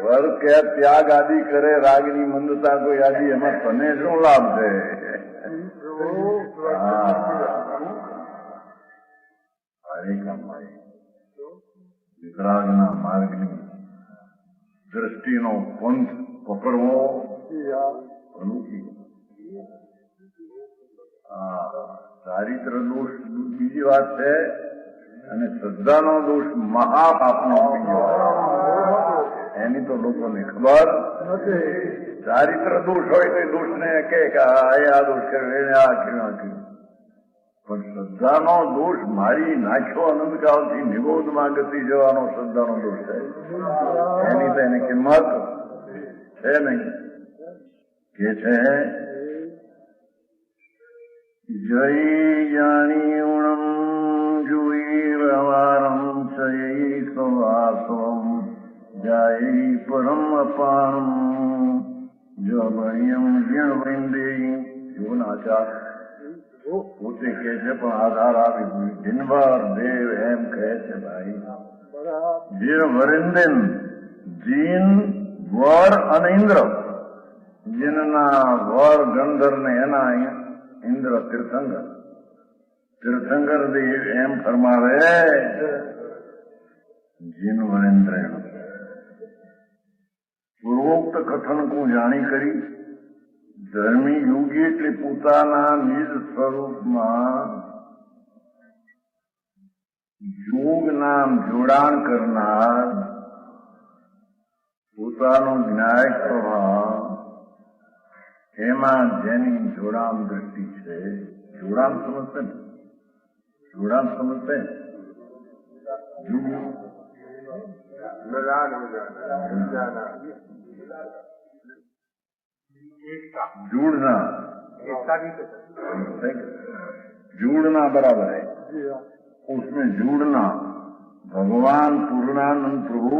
वर के त्याग आदि करे रागनी मंदता को आदि एम तने शू लाभ है વિતરાગના માર્ગની દ્રષ્ટિનો પંથ પકડવો અનુકૂળ. ચારિત્ર દોષ બીજી વાત છે અને શ્રદ્ધાનો દોષ મહાપાપનો બીજી વાત. એની તો લોકોને ખબર નથી. ચારિત્ર દોષ હોય તો દોષને કે આ દોષ કર્યો એને આ કર્યું પણ શ્રદ્ધાનો દોષ મારી નાખ્યો અનંતકાળથી નિબોધમાં ગતિ જવાનો શ્રદ્ધાનો દોષ છે. એની તો એને કિંમત છે નહીં. કે છે જય જાણી ઉણમ જોઈ વ્યવહારમ ચય સ્વાસમ જાય પરમ અપાણમ જયમ જિણવૃંદે જીવનાચાર પોતે કહે છે પણ આધાર આવી દિનવાર દેવ એમ કહે છે ભાઈ જીણ વરિંદન જીન વર અને ઇન્દ્ર જીનના વર ગંધર ને એના ઇન્દ્ર તીર્થંકર દેવ એમ ફરમાવે જીન વરેન્દ્ર પૂર્વોક્ત કથન કો જાણી કરી ધર્મી યોગી એટલે પોતાના નિજ સ્વરૂપમાં યોગ નામ જોડાણ કરનાર પોતાનો ન્યાય સ્વભાવ એમાં જેની જોડાણ દ્રષ્ટિ છે. જોડાણ સમજશે ને? જોડાણ સમજશે जुड़ना जुड़ना बराबर है. उसमें जुड़ना भगवान पूर्णानंद प्रभु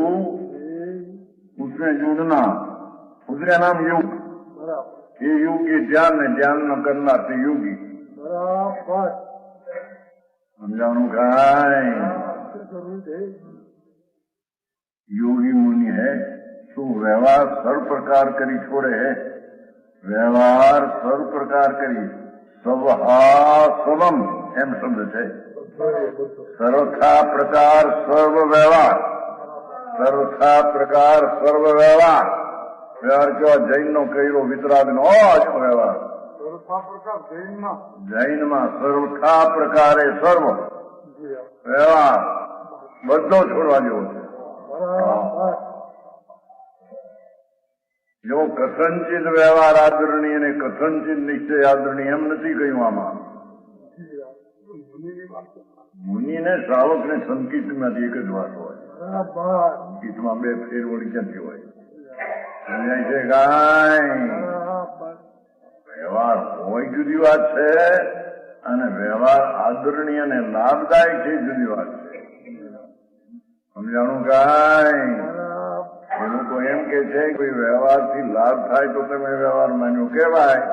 उसमें जुड़ना उसका नाम योग. ये योगी ध्यान है. ध्यान न करना तो योगी समझाणु काय योगी मुनि है. શું વ્યવહાર સર્વ પ્રકાર કરી છોડે હે. વ્યવહાર સર્વ પ્રકાર કરી સવહાસવમ એમ શબ્દ છે. સર્વથા પ્રકાર સર્વ વ્યવહાર. સર્વથા પ્રકાર સર્વ વ્યવહાર. વ્યવહાર કેવા જૈનનો કર્યો વિતરાગનો જ વ્યવહાર. જૈનમાં સર્વથા પ્રકારે સર્વ વ્યવહાર બધો છોડવા જેવો છે. જો કથનચિત વ્યવહાર આદરણીય અને કથનચિત નિશ્ચય આદરણીય એમ નથી કહ્યું આમાં. મુનિને શ્રાવકને સંકિતમાંથી એક જ વાત હોય. સંકિતમાં બે ફેરવડી ક્યાંથી હોય? સમજાય છે કાંઈ? વ્યવહાર હોય જુદી વાત છે અને વ્યવહાર આદરણીય અને લાભદાયક છે જુદી વાત છે. સમજાણું કાંઈ? એ લોકો એમ કે છે કે વ્યવહારથી લાભ થાય તો તમે વ્યવહાર માન્યો કહેવાય.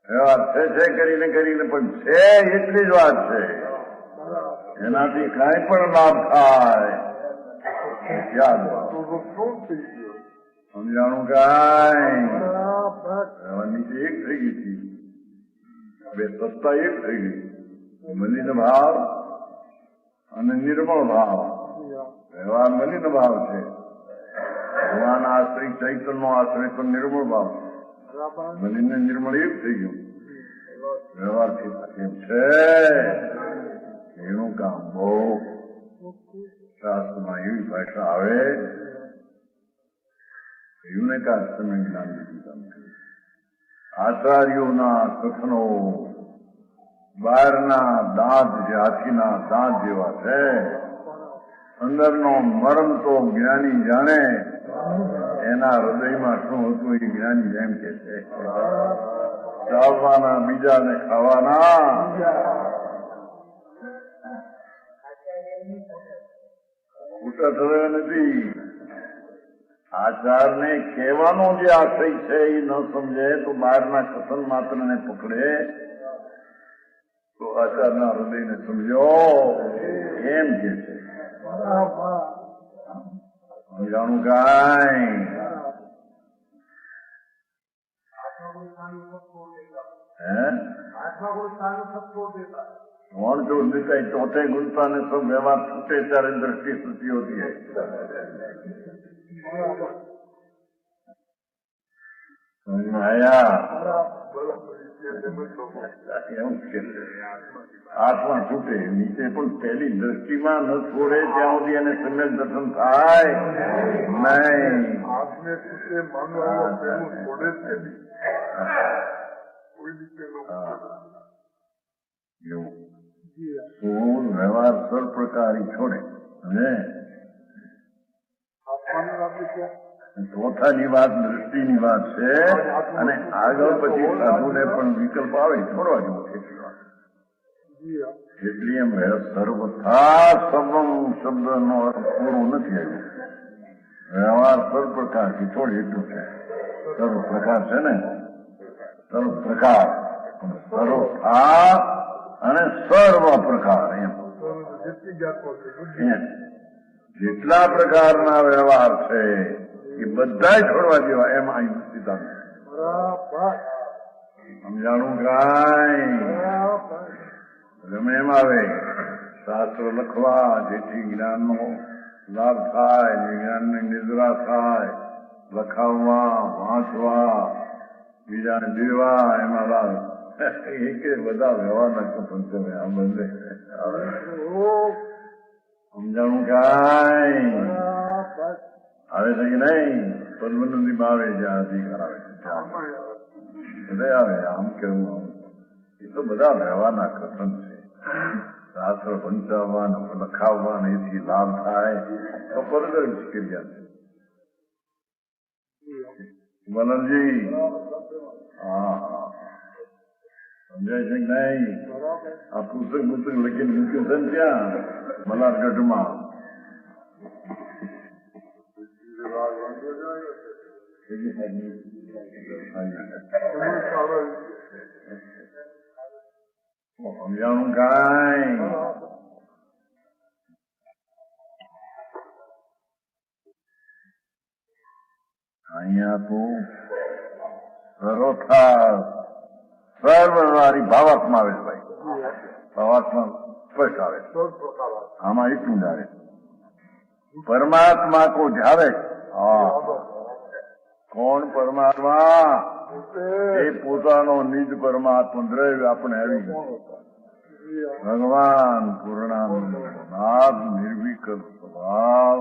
વ્યવહાર છે કરીને પણ છે એટલી જ વાત છે. એનાથી કાંઈ પણ લાભ થાય યાદ સમજાણું કાંઈ? નીચે એક થઈ ગઈ હતી. બે સત્તા એક થઈ ગઈ. મલિન ભાવ અને નિર્મળ ભાવ. વ્યવહાર મલિન ભાવ છે. ભગવાન આશ્રય ચૈતન્ય નો આશ્રય તો નિર્મળ ભાવ. બનીને નિર્મળ એક થઈ ગયું. વ્યવહારથી એમ છે એનું કામ બહુ શાસ્ત્રમાં એવી ભાષા આવે એવું ને કાં તમે જ્ઞાન લીધું તમે આચાર્યોના કથનો બહારના દાંત જે હાથીના દાંત જેવા છે, અંદરનો મર્મ તો જ્ઞાની જાણે, એના હૃદયમાં શું હતું એ જ્ઞાની જેમ કે છે. ચાવવાના બીજાને ખાવાના ઉઠા થયો નથી. આચારને કહેવાનો જે આશય છે એ ન સમજે તો બહારના કથન માત્રને પકડે તો આચારના હૃદયને સમજો એમ કે છે. સમજાણું કાંઈ कौन जो दिखाई चौथे गुणता ने सब व्यवहार छूटे चारे दृष्टि श्रुति होती है. समझ में आया? आत्मा छूटे नीचे पण पहली दृष्टिમાં ન છોડે ત્યાં સુધી એને સમ્યક દર્શન થાય નહીં. આત્મે છૂટે માનવા છોડે જ નહીં. એવું વ્યવહાર સર પ્રકારી છોડે. ચોથાની વાત દ્રષ્ટિની વાત છે અને આગળ પછી સાધુને પણ વિકલ્પ આવે છોડવા જેવો છે. એટલી એમ સર્વથા સર્વમ શબ્દનો અર્થ પૂરો નથી આવ્યો. વ્યવહાર સર્વ પ્રકારથી છોડે એટલું છે. સર્વ પ્રકાર છે ને, સર્વ પ્રકાર સર્વથા અને સર્વ પ્રકાર એમ જેટલા પ્રકારના વ્યવહાર છે એ બધા છોડવા જેવા એમ અહીં સિદ્ધાંત. સમજાણું કાંઈ ગમે એમ આવે શાસ્ત્ર લખવા જેથી જ્ઞાનનો લાભ થાય, જ્ઞાનની નિદ્રા થાય, લખાવવા વાંચવા બીજાને દેવા એમાં લાભ એક બધા વ્યવહારના પંચમે આ બંને સમજાણું કાંઈ આવે છે કે નહીં? પદ્મનદીમાં આવે જ્યાં અધિકાર આવે બધા આવે આમ કેવું એ તો બધા વ્યવહારના કથન છે. શાસ્ત્ર વંચાવવા લખાવવા એથી લાભ થાય તો ફરજર ક્રિયા છે. મનનજી હા સમજાય છે કે નહીં? આ પુસ્તક લખીને મૂક્યું છે ને ત્યાં મલારગઢમાં સમજાણું કાંઈ અહીંયા તો સરોથા સર્વવારી ભાવાત્મા આવે છે ભાઈ. ભાવાત્મા સ્પષ્ટ આવે છે. આમાં એટલું જ આવે પરમાત્મા કો જાવે. હા કોણ પરમાત્મા? એ પોતાનો નિજ પરમાત્મા દ્રવ્ય આપણે આવી ભગવાન પૂર્ણાનંદ નાથ નિર્વિકલ્પ સ્વભાવ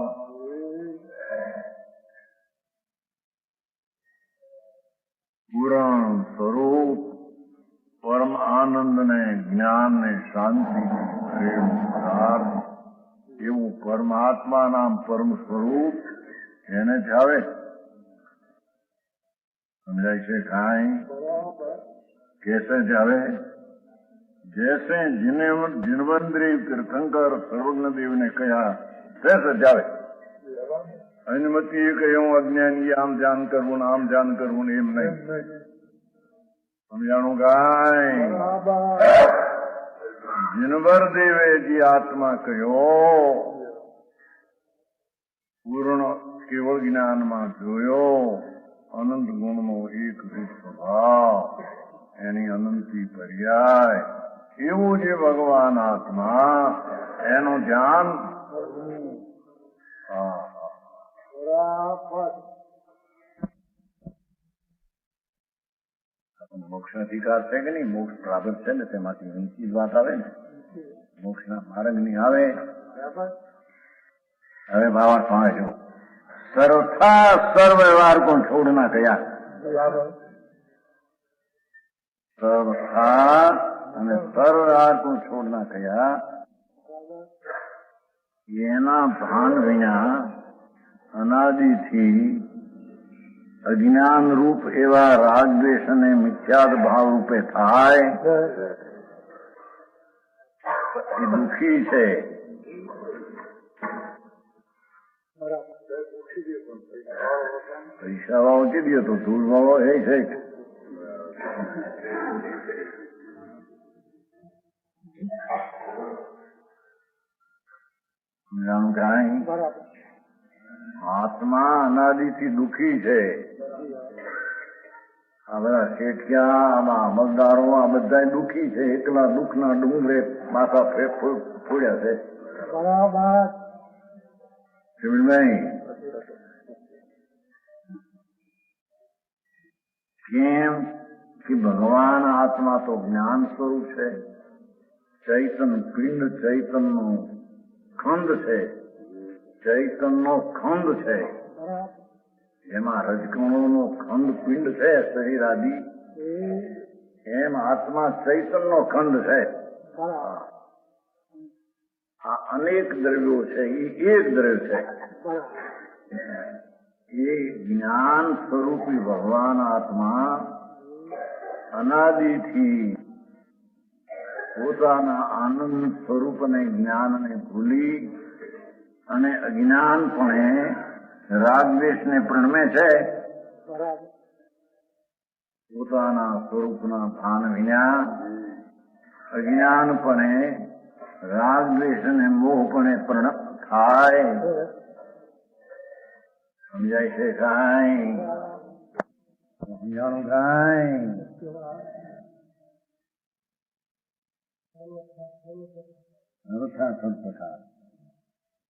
પૂરણ સ્વરૂપ પરમ આનંદ ને જ્ઞાન ને શાંતિ પ્રેમ પદાર્થ એવું પરમાત્મા નામ પરમ સ્વરૂપ એને જ આવે. સમજાય છે કાંઈ? कैसे जावे? जैसे जिनवंद्री तीर्थंकर सर्वज्ञ देव ने कहा तैसे जावे. अनुमति कहूं अज्ञानी आम जान करવું આમ જાન કરવું એમ નહીં. સમજાણું કાંઈ? जिनवर देवे जी आत्मा कहो पूर्ण केवल ज्ञान में जोयो अनंत गुण नो एक रूप स्वभाव एनी अनंती पर्याय एवं जे भगवान आत्मा एनो ज्ञान મોક્ષ અધિકાર છે કે નહીં? મોક્ષ પ્રાપ્ત છે ને તેમાંથી ઊંચી જ વાત આવે ને, મોક્ષના માર્ગ ની આવે. હવે ભાવાર્થ વાંચો. સર્વથા સર્વ વ્યવહાર કો છોડના કયા, સર્વથા અને સર્વ વ્યવહાર કો છોડના કયા, એના ભાન વિના અનાદિથી અજ્ઞાન રૂપ એવા રાગદ્વેષ અને મિથ્યાદ ભાવ રૂપે થાય એ દુઃખી છે. પૈસા ભાવ ચીડ્યો તો ધૂળ ભાવ એ છે. આત્મા અનાદિથી દુઃખી છે. આ બધા શેઠિયા, આમાં અમલદારો, આ બધા દુઃખી છે. એકલા દુઃખના ડુંગરે માથા ફોડ્યા છે. બરાબર કેમ કે ભગવાન આત્મા તો જ્ઞાન સ્વરૂપ છે. ચૈતન પિંડ ચૈતનનો ખંડ છે. ચૈતનનો ખંડ છે. જેમાં રજકણોનો ખંડ પિંડ છે શરીર આદિ, એમ આત્મા ચૈતનનો ખંડ છે. આ અનેક દ્રવ્યો છે, એ એક દ્રવ્ય છે. એ જ્ઞાન સ્વરૂપી ભગવાન આત્મા અનાદિથી પોતાના આનંદ સ્વરૂપને જ્ઞાનને ભૂલી અને અજ્ઞાનપણે રાગદ્વેષને પ્રણમે છે. પોતાના સ્વરૂપના ભાન વિના અજ્ઞાનપણે રાગદ્વેષ અને મોહપણે થાય. સમજાય છે કાંઈ? સમજાણું કાંઈ?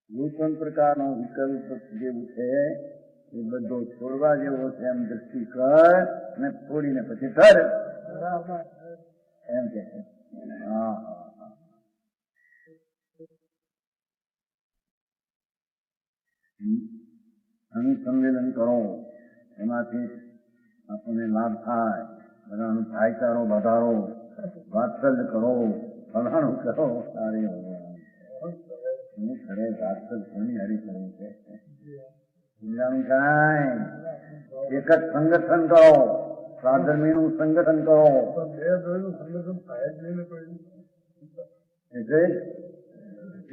કોઈ પણ પ્રકારનો વિકલ્પ જેવું છે એ બધો છોડવા જેવો છે. એમ દ્રષ્ટિ કર અને છોડીને પછી કર એમ કે છે. હા, અનુસંવેદન કરો, એમાંથી આપણને લાભ થાય. બધાનો ભાઈચારો વધારો, વાત્સલ્ય કરો, ફલાણું કરો. સારી ખરે વાત્સલ્ય ઘણી હારી કરવું છે. કાંઈ એક જ સંગઠન કરો, સાધર્મીનું સંગઠન કરો.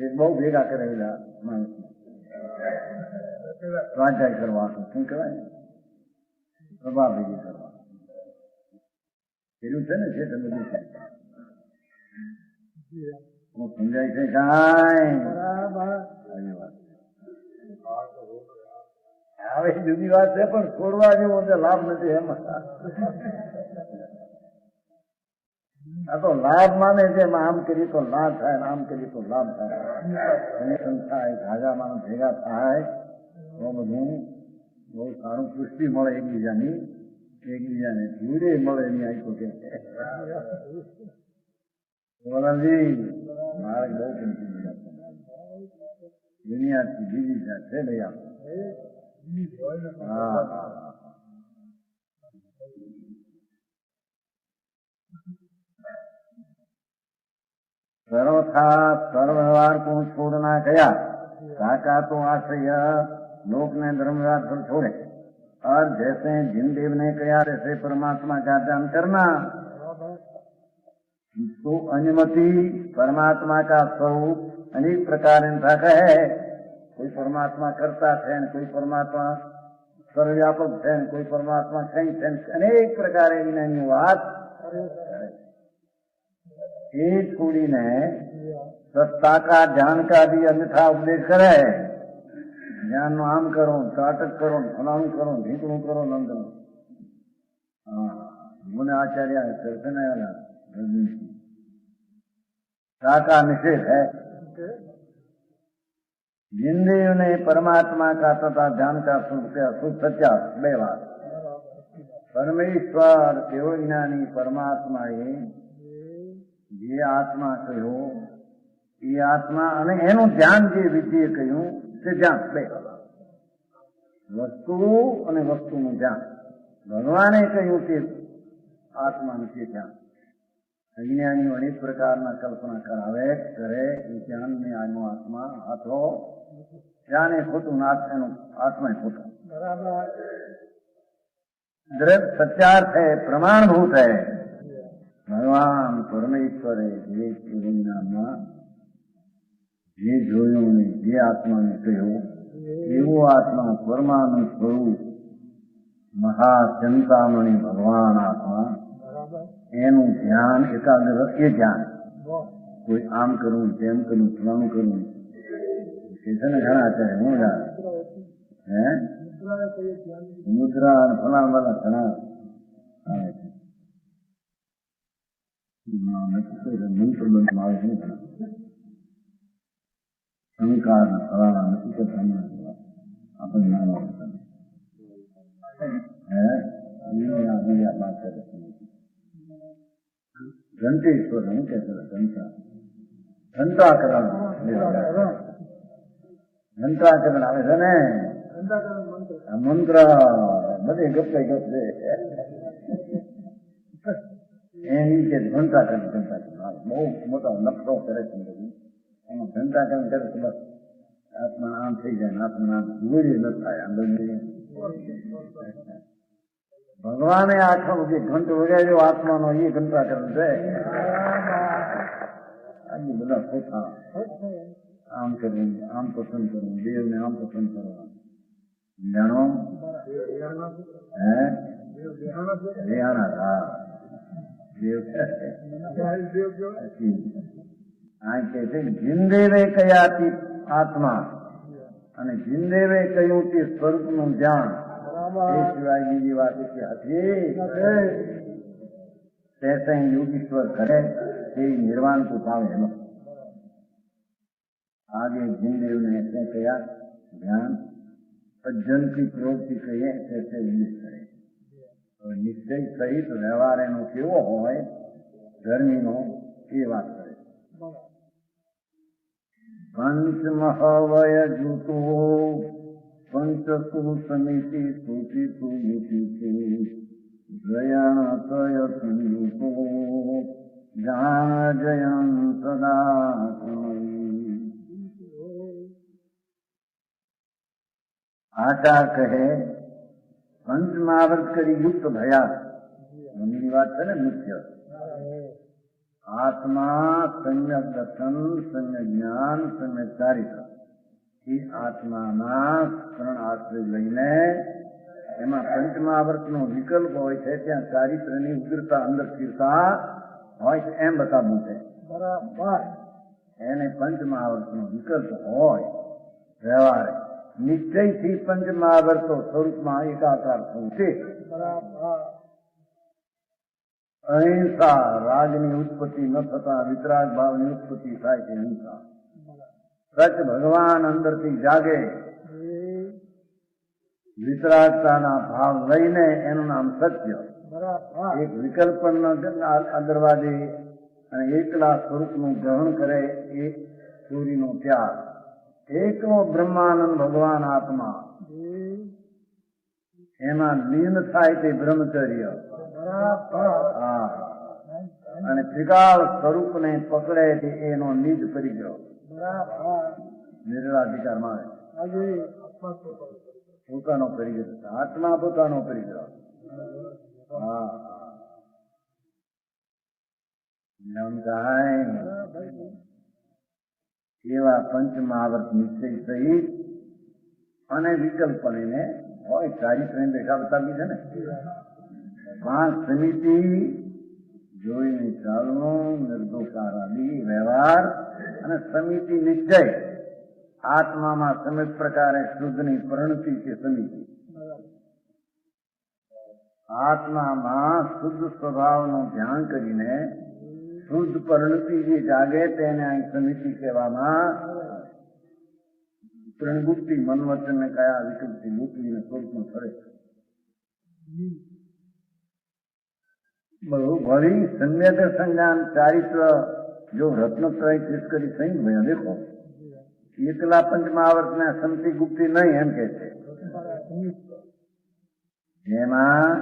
એ બહુ ભેગા કરેલા માણસ સ્વાધ્યાય કરવાનું શું કહેવાય, પ્રભા ભેગી કરવાનું પેલું છે ને. છે બધું છે. હું સમજાય છે કાંઈ? હવે જુદી વાત છે, પણ છોડવા જેવો લાભ નથી એમાં. આ તો લાભ માને છે. આમ કરીએ તો લાભ થાય, આમ કરીએ તો લાભ થાય. થાય હાજા માણસ ભેગા થાય તો બધું બહુ સારું પુષ્ટિ મળે એકબીજાની, એકબીજાને ધૂળે મળે એની આખો કે મારે બહુ કંઈ દુનિયાથી બીજી જાત છે ભાઈ આપણે. હા, सर्वथा सर्वव्यवहार को छोड़ना गया, काका तो आश्रय लोक ने धर्मराज पर छोड़े, और जैसे जिनदेव ने कहा जैसे परमात्मा का ध्यान करना, तो अनुमति परमात्मा का स्वरूप अनेक प्रकार इनका है. कोई परमात्मा करता है, कोई परमात्मा सर्वव्यापक है, कोई परमात्मा कहीं है, अनेक प्रकार इन्हें बात એ છોડીને સત્તા કા ધ્યાન કા भी अन्यथा उपदेश करे. જ્ઞાન નું આમ કરો, ત્રાટક કરો, ફલાણું કરો, ઢીકણું કરો, નમ કરો. હા, મને આચાર્ય का निषेध है. जिनदेव ने परमात्मा का तथा ध्यान का शुभ सत्या 2 बात પરમેશ્વર તેઓ જ્ઞાની પરમાત્માએ જે આત્મા કહ્યો એ આત્મા અને એનું ધ્યાન જે વિધિએ કહ્યું તે ધ્યાન બે વસ્તુ અને વસ્તુનું ધ્યાન ભગવાને કહ્યું તે આત્માનું તે ધ્યાન અજ્ઞાનીઓ અનેક પ્રકારના કલ્પના કરાવે કરે એ ધ્યાનને આનો આત્મા હતો ધ્યાન એ ખોટું નાથ એનું આત્મા ખોટું દ્રઢ સત્યાર્થ है प्रमाणभूत है भगवान परमेश्वरे જે નામમાં જે જોયું ને જે આત્માને કહ્યું એવું આત્મા પરમાનું સ્વરૂપ મહાચિંતામણી ભગવાન આત્મા એનું ધ્યાન એકાગ્ર એ ધ્યાન કોઈ આમ કરવું તેમ કરવું ફલાણું કરવું એ છે ને ઘણા છે હું હે મુદ્રા અને ફલાણ વાળા ઘણા આવે છે મંત્ર બંધમાં આવે છે ઘણા સંકાર ફલાણા નથી કરતા આપણે નાનો ઘંટેશ્વર હું કે ઘંટાકરણ ઘંટાકરણ આવે છે ને મંત્ર બધે ગપે ગપે એની કે ઘંટાકરણ ઘંટાકરણ બહુ મોટા નકશો કરે છે એમાં ઘંટાકરણ કરે તો બસ આત્મા આમ થઈ જાય આત્મા આમ જોઈ ન થાય અંદર ભગવાને આખો જે ઘંટ વગાડ્યો આત્માનો એ ઘંટાકરણ છે આજે બધા ખોટા આમ કરવું આમ પસંદ કરવું દેવને આમ પસંદ કરવા જાણો હે રેહાણા હા દેવ આ કે છે જિંદેવે કયાતી આત્મા અને જિંદેવે કહ્યું તે સ્વરૂપનું ધ્યાન એ સિવાય બીજી વાત કે હતી તે યોગીશ્વર કરે તે નિર્વાણ તો પામે એનો आगे जिनदेव ने ऐसे कहा ध्यान सज्जन की प्रवृत्ति कहिए ऐसे निश्चय और निश्चय सहित व्यवहार एनो केवो होय धर्मीनो એ વાત કરે પંચ મહાવય જૂતો પંચસુ સમિતિ સ્તુતિ સુયુતિ જયાતય સંયુતો જ્ઞાન જયં સદા આચાર કહે પંચમહાવર્ત કરી યુક્ત ભયા મમ્મીની વાત છે ને મુખ્ય આત્મા સમ્યક દર્શન સમ્યક જ્ઞાન સમ્યક ચારિત્ર એ આત્માના ત્રણ આશ્રય લઈને એમાં પંચમહાવર્તનો વિકલ્પ હોય છે ત્યાં ચારિત્રની ઉગ્રતા અંદર સ્થિરતા હોય છે એમ બતાવવું છે બરાબર એને પંચમહાવર્તનો વિકલ્પ હોય વ્યવહાર નિશ્ચયથી પંચમહાવર્તો સ્વરૂપમાં એકાકાર થવું છે અહિંસા રાગની ઉત્પત્તિ ન થતા વિતરાગ ભાવની ઉત્પત્તિ થાય છે અહિંસા સચ ભગવાન અંદરથી જાગે વિતરાગતાના ભાવ લઈને એનું નામ સત્ય એક વિકલ્પ દરવાજે અને એકલા સ્વરૂપનું ગ્રહણ કરે એ સૂર્યનો ત્યાગ એકલો બ્રહ્માનંદ ભગવાન આત્મા એમાં લીન થાય તે બ્રહ્મચર્ય અને ત્રિકાળ સ્વરૂપને પકડે તે એનો નિજ પરિગ્રહ નિર્ણાધિકારમાં આવે પોતાનો પરિગ્રહ આત્મા પોતાનો પરિગ્રહ એવા પંચમહાવર્ત નિશ્ચય સહિત અને વિકલ્પને હોય ચારિત્ર રેખા બતાવી છે ને પાંચ સમિતિ જોઈને ચાલવું નિર્દોષારાદી વ્યવહાર અને સમિતિ નિશ્ચય આત્મામાં સમિત પ્રકારે શુદ્ધની પરિણતિ છે સમિતિ આત્મામાં શુદ્ધ સ્વભાવનું ધ્યાન કરીને શુદ્ધ પરિણતિ જે જાગે તેને અહીં સમિતિ કહેવામાં ત્રણગુપ્તિ મન વચન ને કયા વિકલ્પથી મૂકીને સ્વરૂપમાં ફરે बहु भरी सम्यक संज्ञान चारित्र जो रत्नत्रय किस करी संग भैया देखो एकला पंच महावर्त में संति गुप्ती नहीं एम कहते જેમાં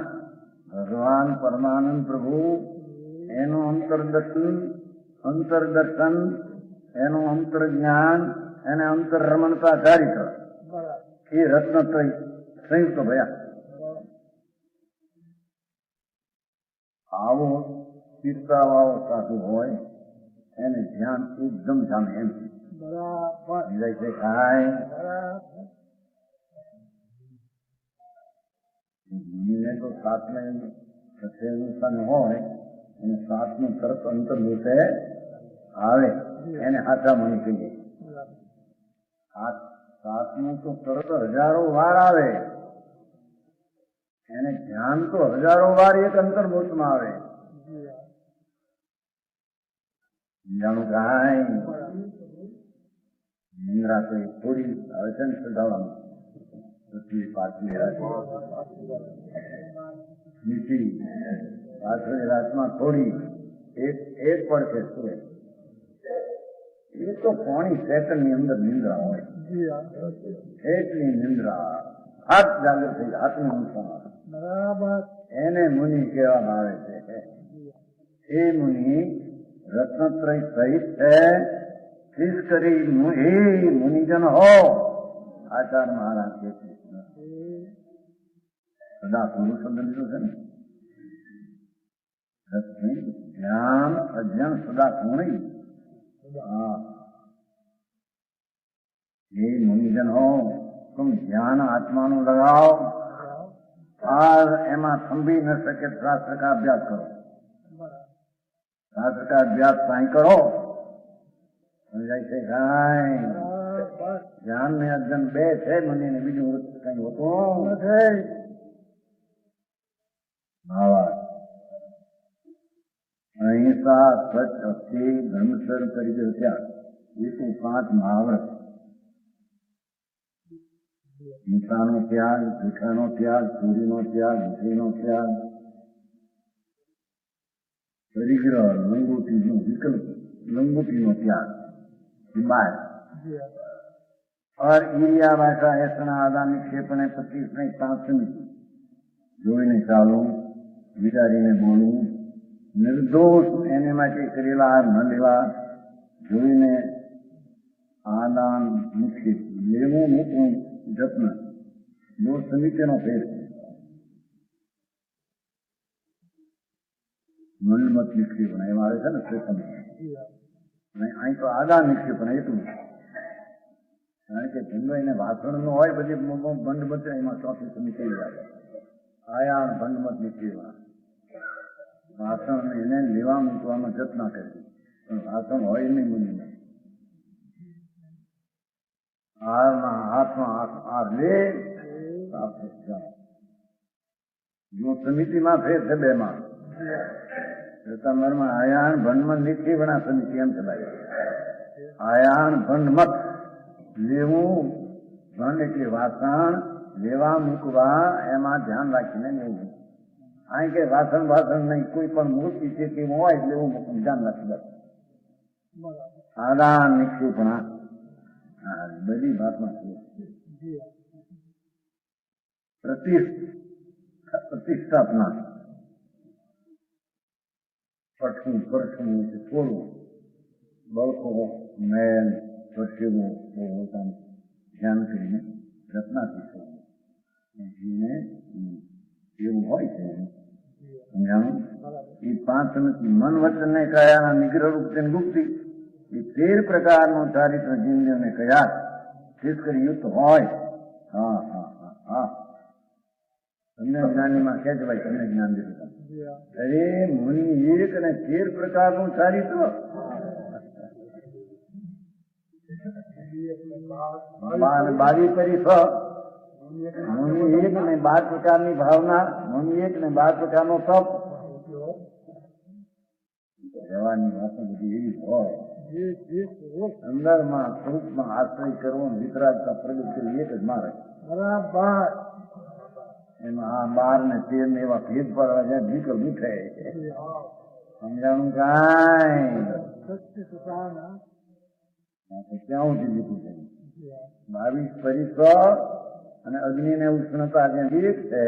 ભગવાન પરમાનંદ પ્રભુ એનું અંતરદર્શન એનું અંતરજ્ઞાન એને અંતરરમણતા ચારિત્ર એ રત્નત્રય સંયુક્ત ભયા આવો પીરતાવાળો સાધુ હોય એને ધ્યાન એકદમ જામે એમ ખાય ભૂમિને તો સાતમે સત્યનું હોય અને સાતનું તરત અંતર્ભૂતે આવે એને હાથા મણી કહીએ સાતનું તો તરત હજારો વાર આવે એને ધ્યાન તો હજારો વાર એક અંતર્ભૂતમાં આવે જાણું કાંઈ નિંદ્રા તો થોડી આવે છે ને સદાવાનું પૃથ્વી પાછલી નીતિ પાછળી રાતમાં થોડી એક પડશે સુરે એ તો પોણી સેકન્ડ ની અંદર નિંદ્રા હોય એટલી નિંદ્રા હાથ જાગૃત થઈ હાથની ઊંચામાં બરાબર એને મુનિ કહેવામાં આવે છે એ મુનિ રત્નત્રય સહિત છે ખીસ કરી એ મુનિજન હો આચાર મહારાજ કે સદા પુરુષ શબ્દ લીધું છે ને જ્ઞાન અજ્ઞાન સદા પૂર્ણ ये मुनिजन हो तुम ध्यान आत्मा नु लगाओ और एमा थंभी न सके शास्त्र का अभ्यास करो शास्त्र का अभ्यास साई करो जैसे गाय ज्ञान में अज्ञान बे है मुनि ने बीजू कहीं होतो अहिंसा सच अस्थि धर्मचर्य तरीके त्याग ये तो 5 महाव्रत हिंसानो त्याग जूठानो त्याग चोरीनो त्याग हिंसेनो त्याग परिग्रह लंगोटीनो विकल्प लंगोटीनो त्याग बाय और ईरिया भाषा ऐसा आदा निक्षेपणे 25 ने 5 समिति જોઈને ચાલવું વિચારીને બોલવું નિર્દોષ એને માટે કરેલા ન લેવા જોઈને આદાન નિક્ષેપ લેવું મૂકવું જત્ન દો સમિતિનો ફેર મનમત નિક્ષેપણ એમાં આવે છે ને શ્રેષ્ઠ અહીં તો આદાન નિક્ષેપણ એટલું કારણ કે ધંધો એને ભાષણનો હોય પછી બંધ બચે એમાં ચોથી સમિતિ આવે આયા બંધમત નિક્ષેપણ ભાષણ એને લેવા મૂકવામાં જતન કરવી પણ ભાષણ હોય નહીં મુનિને હાથમાં હાર લે જો સમિતિમાં ફેર છે બેમાં તમારામાં આયાન ભંડમત નિક્ષેપણા સમિતિ એમ ચલાય આયાન ભંડમત લેવું ભંડ એટલે વાસણ લેવા મૂકવા એમાં ધ્યાન રાખીને લેવું અહીં કે વાસણ નહીં કોઈ પણ મૂર્તિ છે તેવું હોય એટલે એવું મૂકવું ધ્યાન રાખી બસ આદાન નિક્ષેપણા બધી વાતમાં પ્રતિષ્ઠાપના પઠવું થોડું બળકો મેલ પરસેવો પોતાનું ધ્યાન કરીને રત્નાથી જીને એવું હોય છે સમજાણું એ 5 સમિતિ મન વચન ને કયાના નિગ્રહ રૂપ ગુપ્તિ એ 13 પ્રકારનું ચારિત્ર જીવને કયા ખાસ કરી યુક્ત હોય તમને જ્ઞાનીમાં કહે છે ભાઈ તમને જ્ઞાન દીધું અરે મુનિ એક અને 13 પ્રકારનું ચારિત્ર બારી કરી મુનિ એક ને 12 પ્રકારની ભાવના મુનિ એક ને 12 પ્રકારનો તપ રહેવાની વાતો બધી એવી હોય અંદરમાં સ્વરૂપમાં આશ્રય કરવો વિતરાગતા પ્રગટ કરી એક જ મારે બરાબર એમાં આ 12 ને 13 ને એવા ભેદ પાડવા જાય વિકલ્પ ઉઠે સમજાણું કાંઈ ક્યાં સુધી લીધું છે 22 પરિસર અને અગ્નિ ને ઉષ્ણતા જે એક છે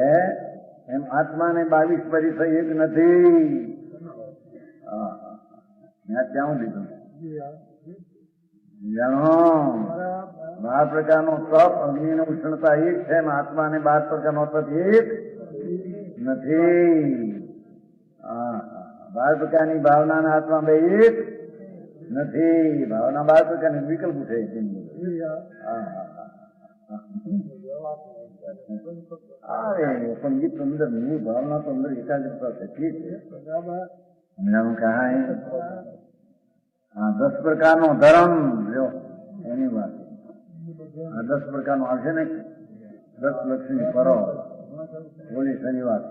એમ આત્મા ને 22 પરિસર એક નથી ત્યાં લીધું જાણો 12 પ્રકારનો તપ અગ્નિ ને ઉષ્ણતા એક છે એમ આત્મા ને 12 પ્રકારનો તપ એક નથી 12 પ્રકારની ભાવના ના આત્મા બે એક નથી ભાવના 12 પ્રકારની વિકલ્પ ઉઠે છે અરે પણ એ તો અંદર ની ભાવના તો અંદર એકાગ્રતા થતી છે સમજાણું કાંઈ 10 પ્રકારનો ધર્મ જો એની વાત 10 પ્રકારનો આવશે ને 10 લક્ષ્મી કરો બોલી શનિવાર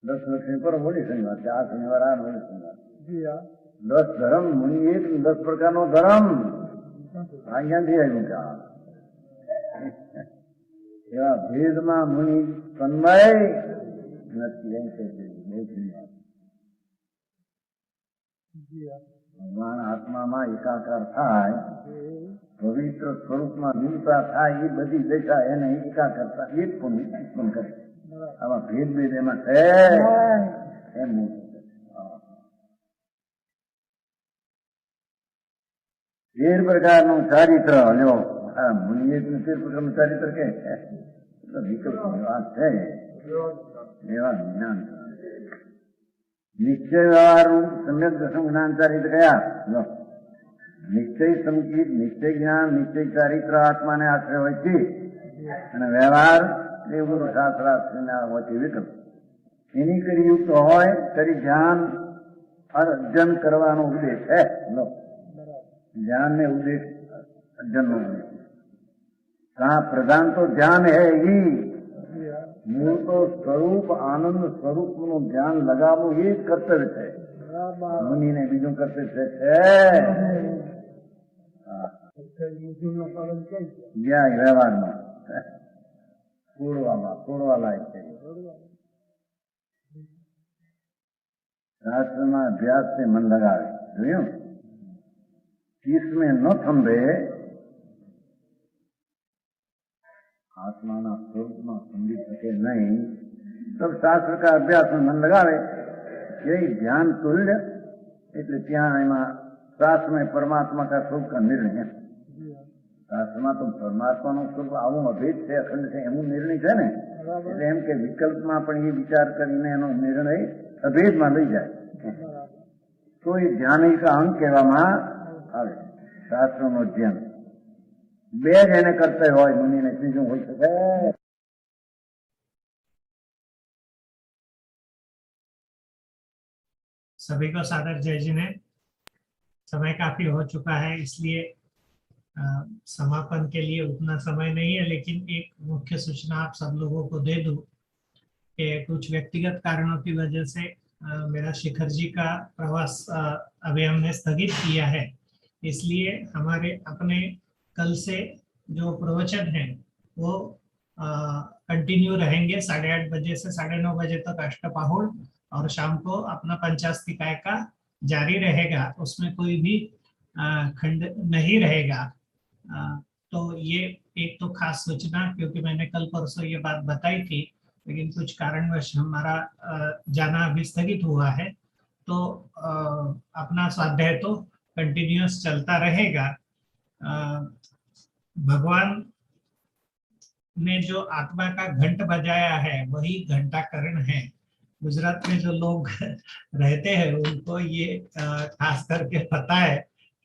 10 લક્ષ્મી કરો બોલી શનિવાર આ શનિવાર આ બોલી શનિવાર 10 ધર્મ મુનિ એક 10 પ્રકારનો ધર્મ ક્યાંથી આવ્યું કે એવા ભેદમાં મુનિ તન્મય નથી એમ કે ભગવાન આત્મામાં એકાકાર થાય પવિત્ર સ્વરૂપમાં નિમતા થાય એ બધી દશા એને એકાકારતા એક પણ ઉત્પન્ન કરે આવા ભેદ એમાં છે એમ 13 પ્રકારનું ચારિત્ર લ્યો મુનિએ 13 પ્રકારનું ચારિત્ર કે વિકલ્પ વાત છે એવા જ્ઞાન નિશ્ચય વ્યવહારનું સમ્યક દર્શન જ્ઞાન ચારિત્ર કયા નિશ્ચય સંકિત નિશ્ચય જ્ઞાન નિશ્ચય ચારિત્ર આત્માને આશ્રય હોય છે અને વ્યવહાર દેવગુરુ શાસ્ત્રાશ્રયના હોવાથી વિકલ્પ એની કરી યુક્ત હોય કરી ધ્યાન અર્જન કરવાનો ઉદ્દેશ છે ज्ञान में उद्देश्य जन्म कहा प्रधान तो ज्ञान है ही मूल तो स्वरूप आनंद स्वरूप नो ज्ञान लगावो ये कर्तव्य है मुनि ने बीजू कर्तव्य है व्यवहार में छोड़वा लायक है शास्त्र में अभ्यास से मन लगावे જોયું इसमें न थंभे आत्मा ना स्वरूप में समझी सके नहीं तब शास्त्र का अभ्यास में मन लगावे यही ध्यान तुल्य એટલે ત્યાં એમાં શાસ્ત્ર में परमात्मा का स्वरूप का निर्णय है शास्त्र में तो परमात्मा નું સ્વરૂપ આવું અભેદ છે અખંડ છે એનું નિર્ણય છે ને એટલે એમ કે વિકલ્પમાં પણ એ વિચાર કરીને એનો નિર્ણય અભેદમાં લઈ જાય તો એ ધ્યાનિકા અંગ કહેવામાં આવે શાસ્ત્રનો અધ્યયન બે જ એને કરતા હોય મુનિને ત્રીજું હોઈ શકે सभी को सादर जय जिन्हें समय काफी हो चुका है इसलिए समापन के लिए उतना समय नहीं है लेकिन एक मुख्य सूचना आप सब लोगों को दे दूं कि कुछ व्यक्तिगत कारणों की वजह से मेरा शिखर जी का प्रवास अभी हमने स्थगित किया है इसलिए हमारे अपने कल से जो प्रवचन है वो कंटिन्यू रहेंगे 8:30 बजे से 9:30 बजे तक अष्टपाहुड़ और शाम को अपना पंचास्तिकाय का जारी रहेगा उसमें कोई भी खंड नहीं रहेगा तो ये एक तो खास सूचना क्योंकि मैंने कल परसों ये बात बताई थी लेकिन कुछ कारणवश हमारा जाना अभी स्थगित हुआ है तो अपना स्वाध्याय तो कंटिन्यूअस चलता रहेगा भगवान ने जो आत्मा का घंट बजाया है वही घंटाकरण है गुजरात में जो लोग रहते हैं उनको ये खास करके पता है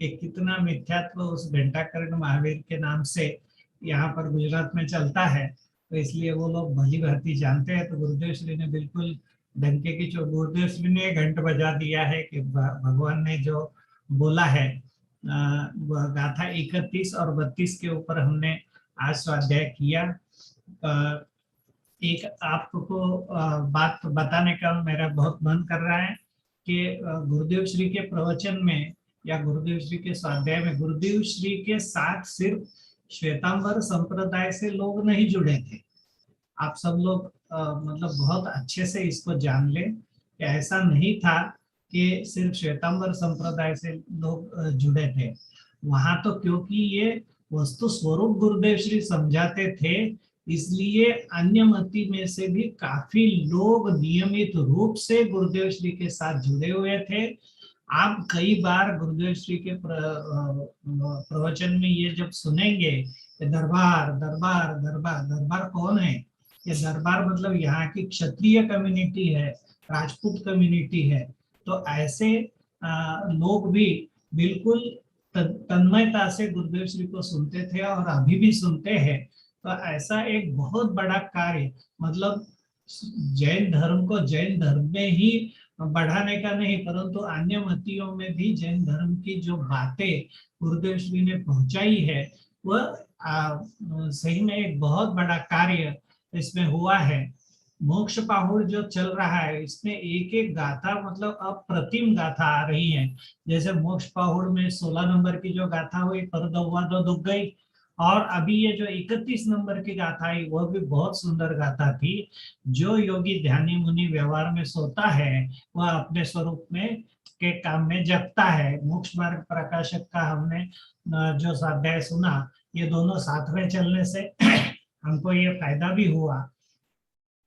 कि कितना मिथ्यात्व उस घंटाकरण महावीर के नाम से यहाँ पर गुजरात में चलता है तो इसलिए वो लोग भली भांति जानते हैं तो गुरुदेव श्री ने बिल्कुल डंके की चोट गुरुदेव श्री ने घंट बजा दिया है कि भगवान ने जो बोला है गाथा 31 और 32 के ऊपर हमने आज स्वाध्याय किया एक आपको बात बताने का मेरा बहुत मन कर रहा है कि गुरुदेव श्री के प्रवचन में या गुरुदेव श्री के स्वाध्याय में गुरुदेव श्री के साथ सिर्फ श्वेतांबर संप्रदाय से लोग नहीं जुड़े थे। आप सब लोग मतलब बहुत अच्छे से इसको जान ले कि ऐसा नहीं था कि सिर्फ श्वेतांबर संप्रदाय से लोग जुड़े थे। वहां तो क्योंकि ये वस्तु स्वरूप गुरुदेव श्री समझाते थे, इसलिए अन्य मती में से भी काफी लोग नियमित रूप से गुरुदेव श्री के साथ जुड़े हुए थे। आप कई बार गुरुदेव श्री के प्रवचन में ये जब सुनेंगे कि दरबार दरबार दरबार, दरबार कौन है? ये दरबार मतलब यहाँ की क्षत्रिय कम्युनिटी है, राजपूत कम्युनिटी है। तो ऐसे लोग भी बिल्कुल तन्मयता से गुरुदेव श्री को सुनते थे और अभी भी सुनते हैं। तो ऐसा एक बहुत बड़ा कार्य, मतलब जैन धर्म को जैन धर्म में ही बढ़ाने का नहीं, परंतु अन्य मतियों में भी जैन धर्म की जो बातें गुरुदेव श्री ने पहुंचाई है, वह सही में एक बहुत बड़ा कार्य इसमें हुआ है। मोक्ष पाहुड़ जो चल रहा है, इसमें एक एक गाथा मतलब अप्रतिम गाथा आ रही है। जैसे मोक्ष पाहुड़ में 16 नंबर की जो गाथा हुई, पर दौवा दो दुख गई, और अभी ये जो 31 नंबर की गाथा आई वह भी बहुत सुंदर गाथा थी। जो योगी ध्यानी मुनि व्यवहार में सोता है, वह अपने स्वरूप में के काम में जगता है। मोक्ष मार्ग प्रकाशक का हमने जो स्वाध्याय सुना, ये दोनों साथ में चलने से हमको ये फायदा भी हुआ।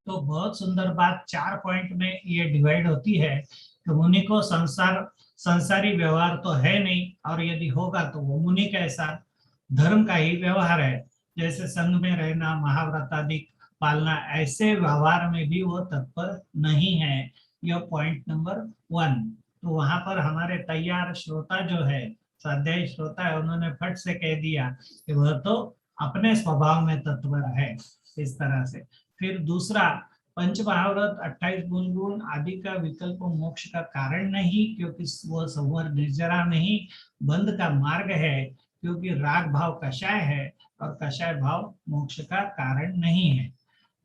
तो बहुत सुंदर बात 4 पॉइंट में ये डिवाइड होती है कि मुनि को संसारी व्यवहार तो है नहीं, और यदि होगा तो वो मुनि कैसा, धर्म का ही व्यवहार है। जैसे संघ में रहना, महाव्रत आदि पालना, ऐसे व्यवहार में भी वो तत्पर नहीं है। यह पॉइंट नंबर 1। तो वहां पर हमारे तैयार श्रोता जो है, स्वाध्यायी श्रोता है, उन्होंने फट से कह दिया कि वह तो अपने स्वभाव में तत्पर है, इस तरह से। फिर दूसरा, पंच महाव्रत 28 गुण आदि का विकल्प मोक्ष का कारण नहीं, क्योंकि वह संवर निर्जरा नहीं, बंध का मार्ग है, क्योंकि राग भाव कषाय है और कषाय भाव मोक्ष का कारण नहीं है।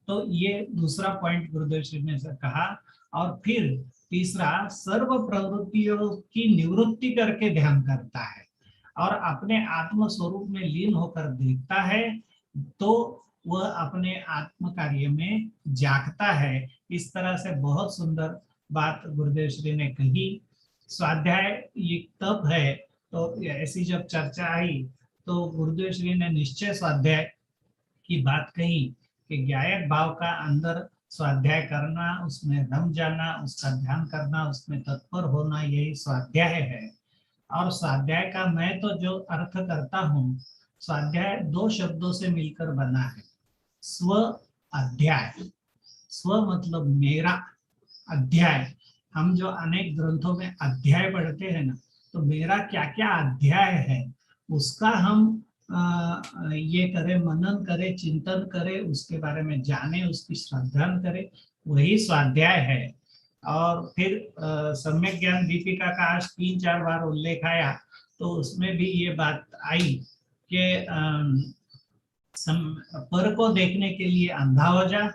तो ये दूसरा पॉइंट गुरुदेव श्री ने कहा। और फिर तीसरा, सर्व प्रवृत्तियों की निवृत्ति करके ध्यान करता है और अपने आत्म स्वरूप में लीन होकर देखता है, तो वह अपने आत्म कार्य में जागता है। इस तरह से बहुत सुंदर बात गुरुदेव श्री ने कही। स्वाध्याय ये तप है, तो ऐसी जब चर्चा आई तो गुरुदेव श्री ने निश्चय स्वाध्याय की बात कही कि ज्ञायक भाव का अंदर स्वाध्याय करना, उसमें रम जाना, उसका ध्यान करना, उसमें तत्पर होना, यही स्वाध्याय है। और स्वाध्याय का मैं तो जो अर्थ करता हूँ, स्वाध्याय 2 शब्दों से मिलकर बना है। स्व अध्याय, स्व मतलब मेरा, अध्याय हम जो अनेक ग्रंथों में अध्याय पढ़ते हैं ना, तो मेरा क्या क्या अध्याय है उसका हम ये करें, मनन करें, चिंतन करें, उसके बारे में जाने, उसकी श्रद्धा करें, वही स्वाध्याय है। और फिर सम्यक ज्ञान दीपिका का आज 3-4 बार उल्लेख आया, तो उसमें भी ये बात आई कि पर को देखने के लिए अंधा हो जा,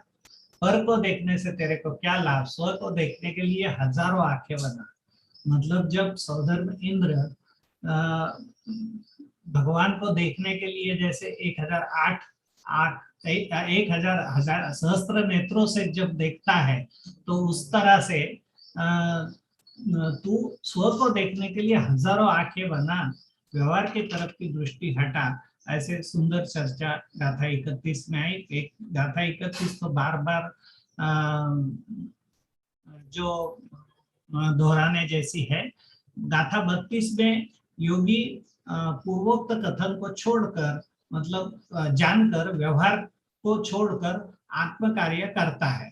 पर को देखने से तेरे को क्या लाभ, स्व को देखने के लिए हजारों आंखें बना। मतलब जब सौधर्म इंद्र भगवान को देखने के लिए जैसे 1000 सहस्त्र नेत्रों से जब देखता है, तो उस तरह से तू स्व को देखने के लिए हजारों आंखें बना, व्यवहार की तरफ की दृष्टि हटा। ऐसे सुंदर चर्चा गाथा 31 में आई। एक गाथा 31 तो बार बार जो दोहराने जैसी है। गाथा 32 में योगी पूर्वोक्त कथन को छोड़कर, मतलब जानकर, व्यवहार को छोड़कर आत्म कार्य करता है।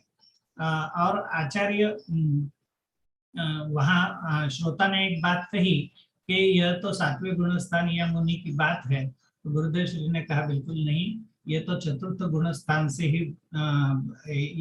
और आचार्य वहाँ श्रोता ने एक बात कही कि यह तो 7वें गुणस्थान या मुनि की बात है, तो गुरुदेव श्री ने कहा बिल्कुल नहीं, ये तो 4th गुणस्थान से ही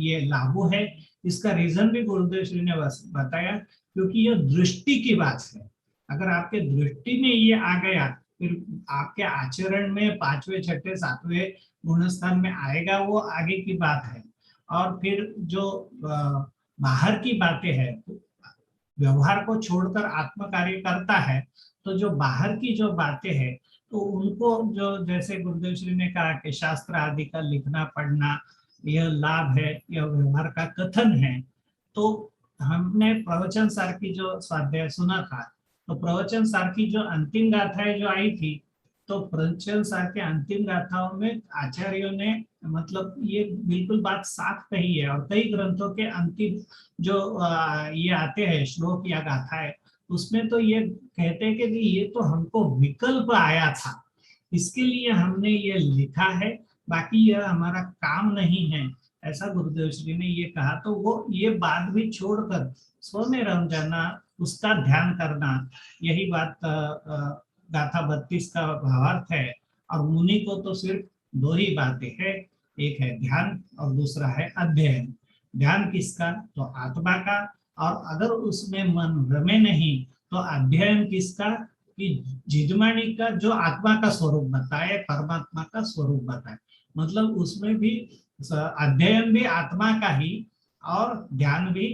ये लागू है। इसका रीजन भी गुरुदेव श्री ने बताया, क्योंकि यह दृष्टि की बात है। अगर आपके दृष्टि में ये आ गया, फिर आपके आचरण में 5वें, 6ठे, 7वें गुणस्थान में आएगा, वो आगे की बात है। और फिर जो बाहर की बातें हैं, व्यवहार को छोड़कर आत्म कार्य करता है, तो जो बाहर की जो बातें हैं, तो उनको जो जैसे गुरुदेव श्री ने कहा कि शास्त्र आदि का लिखना पढ़ना यह लाभ है, यह व्यवहार का कथन है। तो हमने प्रवचन सार की जो स्वाध्याय सुना था, तो प्रवचन सार की जो अंतिम गाथाएं जो आई थी, तो प्रवचन सार के अंतिम गाथाओं में आचार्यों ने मतलब ये बिल्कुल बात साफ कही है। और कई ग्रंथों के अंतिम जो ये आते हैं श्लोक या गाथाएं, उसमें तो ये कहते हैं कि ये तो हमको विकल्प आया था, इसके लिए हमने ये लिखा है, बाकी यह हमारा काम नहीं है, ऐसा गुरुदेव श्री ने ये कहा। तो वो ये बात भी छोड़कर स्व में रम जाना, उसका ध्यान करना, यही बात गाथा 32 का भावार्थ है। और मुनि को तो सिर्फ दो ही बातें हैं, एक है ध्यान और दूसरा है अध्ययन। ध्यान किसका? तो आत्मा का। और अगर उसमें मन रमे नहीं तो अध्ययन किसका? कि जिदमानी का जो आत्मा का स्वरूप बताए, परमात्मा का स्वरूप बताए। मतलब उसमें भी अध्ययन भी आत्मा का ही और ध्यान भी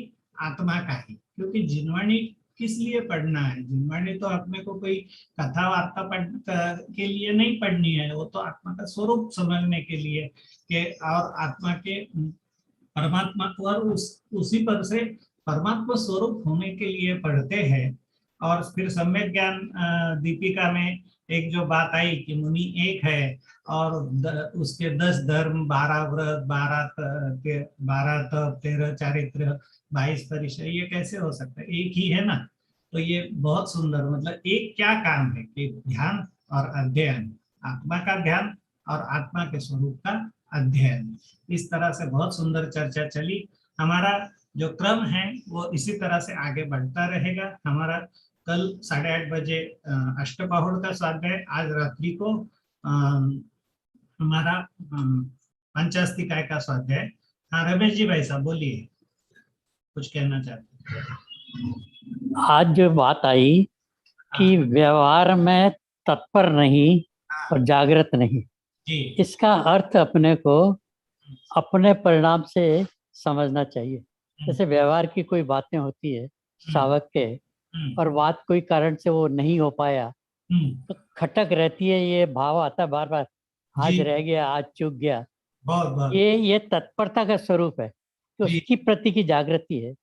आत्मा का ही। क्योंकि जिनवाणी किस लिए पढ़ना है? जिनवाणी तो अपने को कोई कथा वार्ता के लिए नहीं पढ़नी है, वो तो आत्मा का स्वरूप समझने के लिए के, और आत्मा के परमात्मा को और उसी पर से परमात्मा स्वरूप होने के लिए पढ़ते हैं। और फिर सम्यक ज्ञान दीपिका में एक जो बात आई कि मुनि एक है और उसके 10 धर्म, 12 व्रत, 12 तप, 13 चारित्र, 22 परिचय, ये कैसे हो सकता है? एक ही है ना। तो ये बहुत सुंदर, मतलब एक क्या काम है कि ध्यान और अध्ययन, आत्मा का ध्यान और आत्मा के स्वरूप का अध्ययन। इस तरह से बहुत सुंदर चर्चा चली। हमारा जो क्रम है वो इसी तरह से आगे बढ़ता रहेगा। हमारा कल 8:30 बजे अष्टबाहुड़ का स्वाध्याय, आज रात्रि को हमारा पंचास्तिकाय का स्वाध्याय। हाँ रमेश जी भाई साहब बोलिए, कुछ कहना चाहते हैं? आज जो बात आई कि व्यवहार में तत्पर नहीं और जागृत नहीं, जी, इसका अर्थ अपने को अपने परिणाम से समझना चाहिए। जैसे व्यवहार की कोई बातें होती है श्रावक के, और बात कोई कारण से वो नहीं हो पाया तो खटक रहती है, ये भाव आता है बार बार, आज रह गया, आज चूक गया। बहुत ये तत्परता का स्वरूप है कि उसकी प्रति की जागृति है।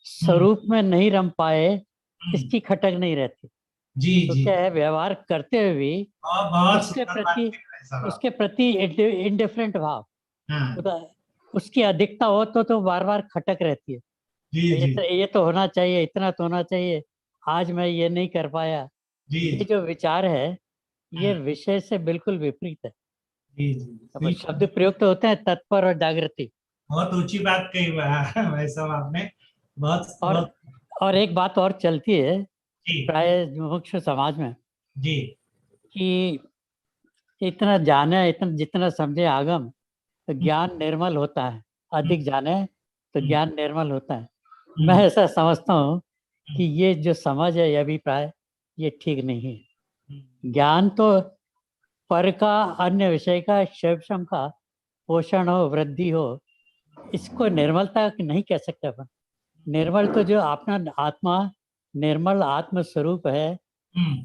स्वरूप में नहीं रम पाए, इसकी खटक नहीं रहती। जी तो जी, क्या है, व्यवहार करते हुए भी उसके प्रति इंडिफरेंट भाव, उसकी अधिकता हो तो बार बार खटक रहती है। ये तो होना चाहिए, इतना तो होना चाहिए, आज मैं ये नहीं कर पाया। ये जो विचार है ये विषय से बिल्कुल विपरीत है। अब शब्द प्रयोग तो होते हैं तत्पर और जागृति। बहुत ऊंची बात कही भाई साहब आपने, बहुत। और एक बात और चलती है प्राय मुमुक्ष समाज में जी, कि इतना जाने, इतना जितना समझे आगम तो ज्ञान निर्मल होता है, अधिक जाने तो ज्ञान निर्मल होता है। मैं ऐसा समझता हूँ कि ये जो समझ है, ये अभिप्राय, ये ठीक नहीं है। ज्ञान तो पर का, अन्य विषय का, शैवशम का पोषण हो, वृद्धि हो, इसको निर्मलता नहीं कह सकते अपन। निर्मल तो जो अपना आत्मा, निर्मल आत्म स्वरूप है,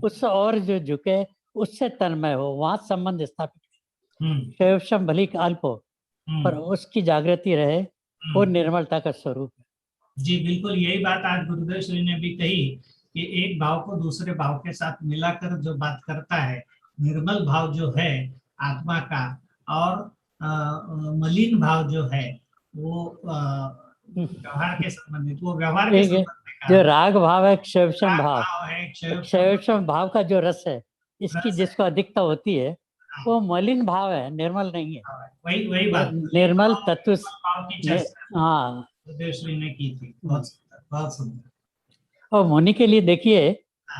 उस और जो झुके उससे तन्मय हो, वहां संबंध स्थापित। शैवशम भली अल्प हो पर उसकी जागृति रहे, वो निर्मलता का स्वरूप है। जी बिल्कुल, यही बात आज गुरुदेव श्री ने भी कही कि एक भाव को दूसरे भाव के साथ मिलाकर जो बात करता है, निर्मल भाव जो है आत्मा का, और मलिन भाव जो है वो व्यवहार के संबंधित, वो व्यवहार के संबंधित जो राग भाव है, क्षयवशम भाव है, क्षयवशम भाव का जो रस है, इसकी जिसको अधिकता होती है, वो मलिन भाव है, निर्मल नहीं है। वही बात निर्मल तत्व। हाँ, श्री ने की थी, बहुत सुंदर। और मुनि के लिए देखिए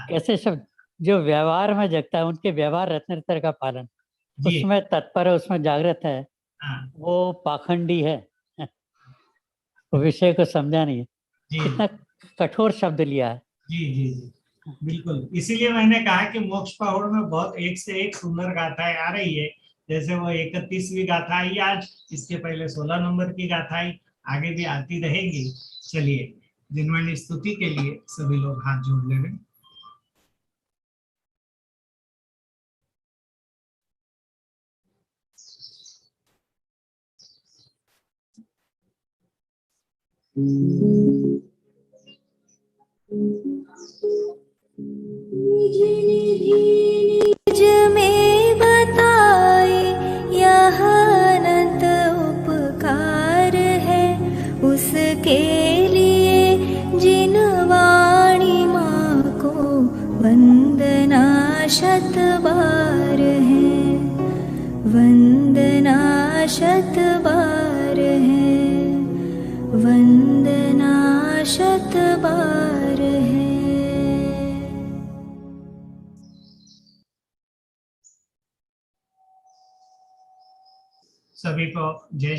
कैसे शब्द जो व्यवहार में जगता है, उनके व्यवहार रत्न का पालन, उसमें तत्पर है, उसमें जागृत है, वो पाखंडी है, वो विषय को समझा नहीं है। कितना कठोर शब्द लिया है। जी जी जी बिल्कुल, इसीलिए मैंने कहा कि मोक्ष पहाड़ में बहुत एक से एक सुंदर गाथाएं आ रही है। जैसे वो 31वीं गाथा आई आज, इसके पहले 16 नंबर की गाथा आई, आगे भी आती रहेंगी। चलिए, जिनवाणी स्तुति के लिए सभी लोग हाथ जोड़ ले रहे हैं। निज में बताए यह अनंत उपकार है उसके लिए जिन वाणी माँ को वंदना शत बार है वंदना शत बार है वंदना शत बार है। सभी को जय जय